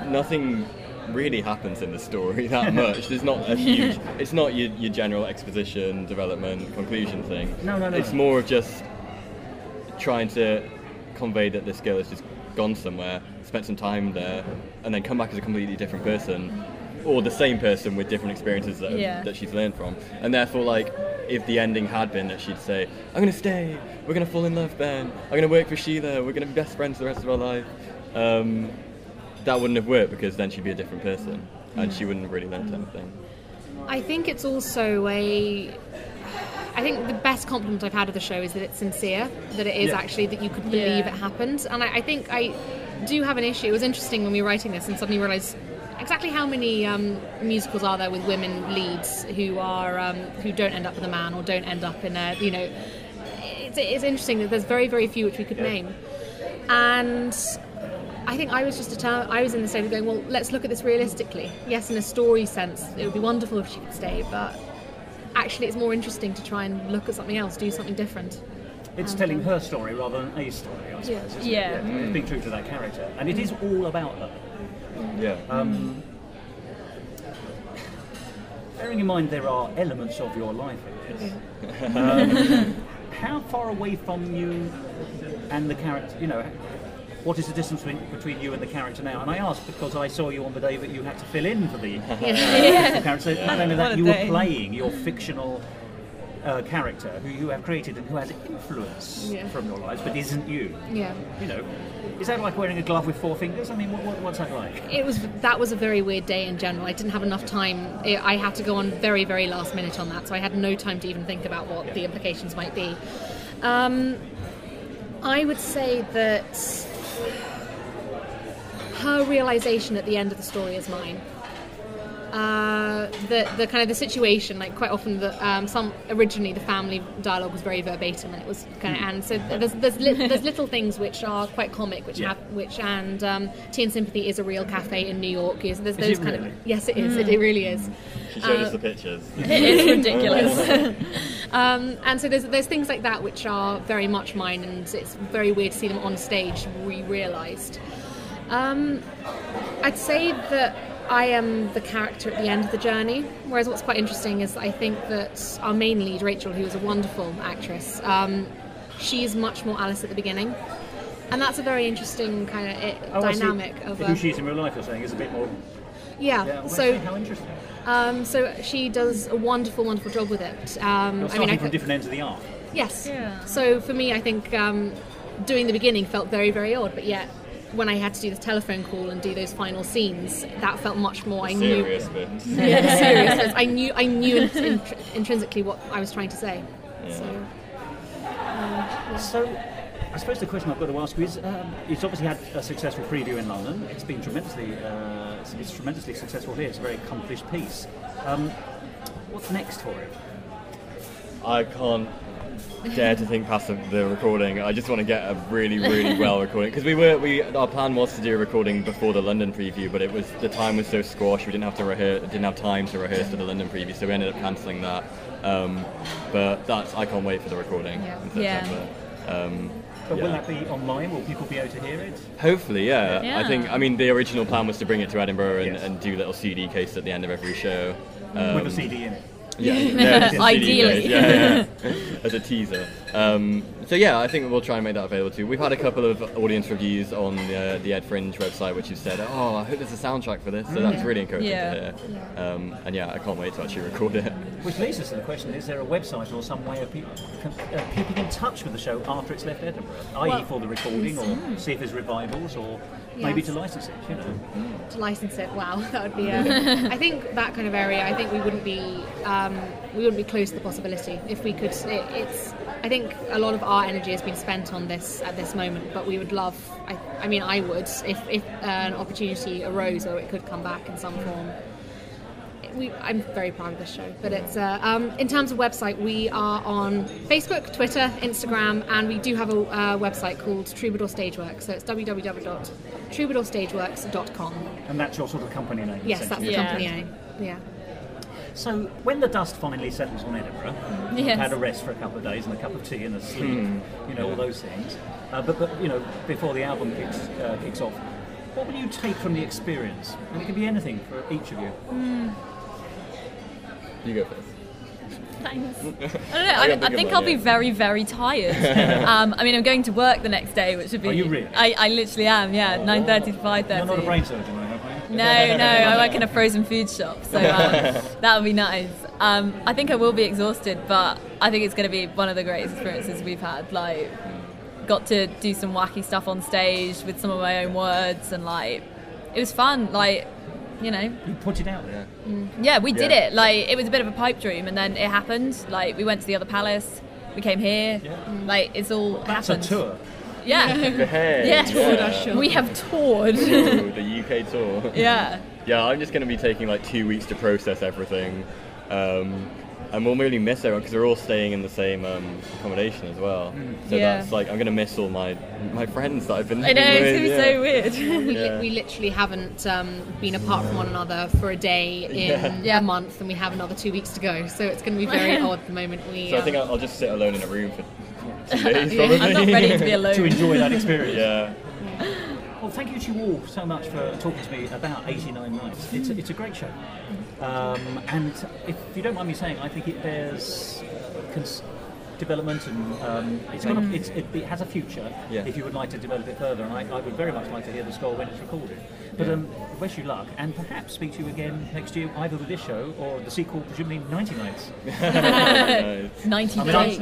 nothing really happens in the story that much. There's not a huge. It's not your general exposition, development, conclusion thing. No. It's more of just trying to convey that this girl has just gone somewhere, spent some time there, and then come back as a completely different person, or the same person with different experiences that she's learned from. And therefore, like, if the ending had been that she'd say, "I'm going to stay, we're going to fall in love, Ben, I'm going to work for Sheila, we're going to be best friends for the rest of our life," that wouldn't have worked, because then she'd be a different person, and she wouldn't have really learned anything. I think it's also I think the best compliment I've had of the show is that it's sincere, that it is actually that you could believe it happened. And I think I do have an issue. It was interesting when we were writing this and suddenly realised exactly how many musicals are there with women leads who don't end up with a man or don't end up in a, you know, it's interesting that there's very, very few which we could name. And I think I was just I was in the state of going, well, let's look at this realistically. Yes, in a story sense, it would be wonderful if she could stay, but actually it's more interesting to try and look at something else, do something different. It's telling her story rather than a story, I suppose. Isn't it? It's being true to that character, and it is all about her. Bearing in mind there are elements of your life in this. How far away from you and the character, you know, what is the distance between you and the character now? And I ask because I saw you on the day that you had to fill in for the character. So not only that, you were playing your fictional character who you have created and who has influence from your lives, but isn't you. Yeah. You know, is that like wearing a glove with 4 fingers? I mean, what's that like? That was a very weird day in general. I didn't have enough time. I had to go on very, very last minute on that, so I had no time to even think about what the implications might be. I would say that her realisation at the end of the story is mine. The kind of the situation, like quite often originally the family dialogue was very verbatim, and it was kind of, and so there's little things which are quite comic, Tea and Sympathy is a real cafe in New York. There's those kind of, yes, it is. It really is. She showed us the pictures. It is ridiculous. And so there's things like that which are very much mine, and it's very weird to see them on stage re-realised. I'd say that I am the character at the end of the journey, whereas what's quite interesting is I think that our main lead, Rachel, who is a wonderful actress, she's much more Alice at the beginning, and that's a very interesting kind of dynamic of who she is in real life. You're saying is a bit more. So how interesting. So she does a wonderful, wonderful job with it. Starting from different ends of the arc. Yes. Yeah. So for me, I think doing the beginning felt very, very odd, but yet when I had to do the telephone call and do those final scenes, that felt much more. Serious bits. Yeah, the serious bits. I knew intrinsically what I was trying to say. Yeah. So, I suppose the question I've got to ask you is: it's obviously had a successful preview in London. It's been tremendously successful here. It's a very accomplished piece. What's next for it? I can't dare to think past the recording. I just want to get a really, really well recording, because our plan was to do a recording before the London preview, but the time was so squashed, we didn't have time to rehearse for the London preview, so we ended up cancelling that. But I can't wait for the recording in September. But will that be online? Will people be able to hear it? Hopefully, yeah. I mean, the original plan was to bring it to Edinburgh and do little CD case at the end of every show. With a CD in it. Ideally. As a teaser. So yeah, I think we'll try and make that available too. We've had a couple of audience reviews on the Ed Fringe website which have said, "Oh, I hope there's a soundrack for this." So that's really encouraging to hear. And yeah, I can't wait to actually record it. Which leads us to the question: is there a website or some way of people keeping in touch with the show after it's left Edinburgh, i.e., for the recording, or see if there's revivals, or maybe to license it, you know. To license it, wow, that would be. I think that kind of area. I think we wouldn't be close to the possibility if we could. I think a lot of our energy has been spent on this at this moment, but we would love. I mean, I would if an opportunity arose or it could come back in some form. I'm very proud of this show, but it's in terms of website, we are on Facebook, Twitter, Instagram, and we do have a website called Troubadour Stageworks, so it's www.troubadourstageworks.com. And that's your sort of company name? Yes, that's the company name, yeah. So when the dust finally settles on Edinburgh, you've had a rest for a couple of days and a cup of tea and a sleep, you know, all those things, but you know, before the album kicks off, what will you take from the experience? And it can be anything for each of you. You go first. Thanks. I don't know. I think I'll be very, very tired. I mean, I'm going to work the next day, which would be. Are you really? I literally am. Yeah, 9:30 to 5:30. You're not a brain surgeon, are you? No. I work in a frozen food shop, so that would be nice. I think I will be exhausted, but I think it's going to be one of the greatest experiences we've had. Like, got to do some wacky stuff on stage with some of my own words, and like, it was fun. Like, you know, you put it out there. Yeah, we did it. Like, it was a bit of a pipe dream, and then it happened. Like, we went to the other palace, we came here. Like, it's all happened. That's a tour. Yeah. We have toured. Ooh, the UK tour. Yeah. Yeah, I'm just going to be taking like 2 weeks to process everything. And we'll really miss everyone because we're all staying in the same accommodation as well. So that's like, I'm going to miss all my friends that I've been I know, with. it's going to be so weird. We literally haven't been apart from one another for a day in a month, and we have another 2 weeks to go. So it's going to be very odd the moment we... So I think I'll just sit alone in a room for 2 days, probably. I'm not ready to be alone. To enjoy that experience. Yeah. Well, thank you to you all so much for talking to me about 89 Nights. It's a great show. And if you don't mind me saying, I think it bears development, and it has a future if you would like to develop it further. And I would very much like to hear the score when it's recorded. But wish you luck, and perhaps speak to you again next year, either with this show or the sequel, presumably 90 Nights. 90 days.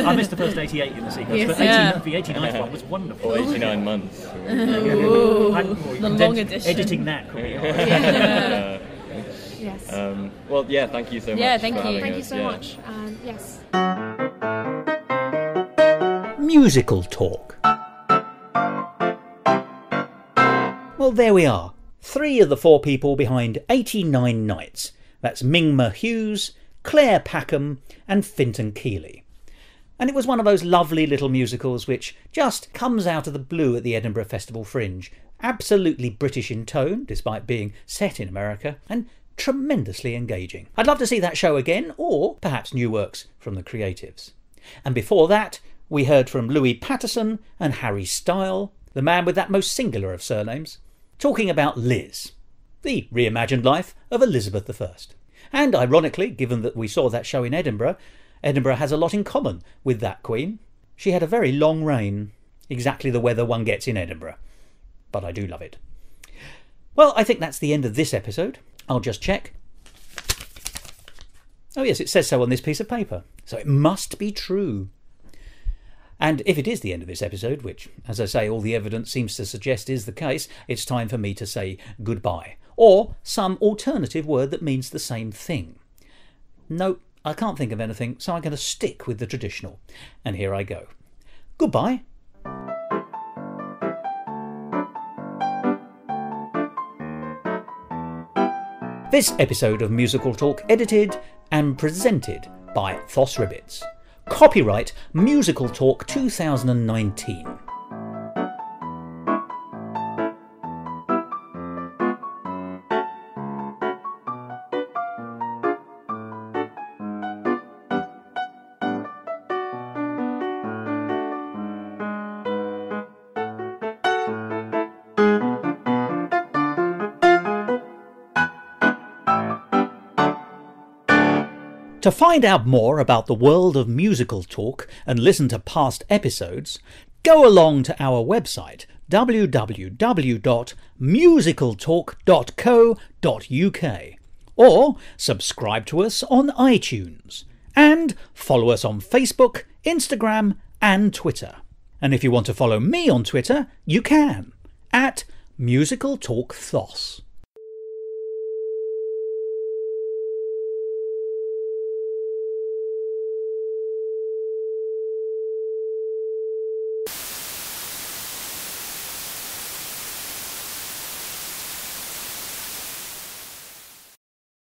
I missed the first 88 in the sequence, but the 89th one was wonderful. Or 89 months. The long edition. Editing that could be hard. Yes. Well, yeah, thank you so much. Yeah, thank you. Thank you so much. Yes. Musical talk. Well, there we are. 3 of the 4 people behind 89 Nights. That's Mingma Hughes, Claire Packham and Fintan Keeley. And it was one of those lovely little musicals which just comes out of the blue at the Edinburgh Festival Fringe. Absolutely British in tone, despite being set in America, and tremendously engaging. I'd love to see that show again, or perhaps new works from the creatives. And before that, we heard from Louis Patterson and Harry Style, the man with that most singular of surnames, talking about Liz, the reimagined life of Elizabeth I. And ironically, given that we saw that show in Edinburgh, Edinburgh has a lot in common with that queen. She had a very long reign, exactly the weather one gets in Edinburgh. But I do love it. Well, I think that's the end of this episode. I'll just check. Oh yes, it says so on this piece of paper. So it must be true. And if it is the end of this episode, which, as I say, all the evidence seems to suggest is the case, it's time for me to say goodbye. Or some alternative word that means the same thing. No, I can't think of anything, so I'm going to stick with the traditional. And here I go. Goodbye. This episode of Musical Talk edited and presented by Thos Ribbits. Copyright Musical Talk 2019. To find out more about the world of Musical Talk and listen to past episodes, go along to our website www.musicaltalk.co.uk or subscribe to us on iTunes and follow us on Facebook, Instagram and Twitter. And if you want to follow me on Twitter, you can at Musical Talk Thos.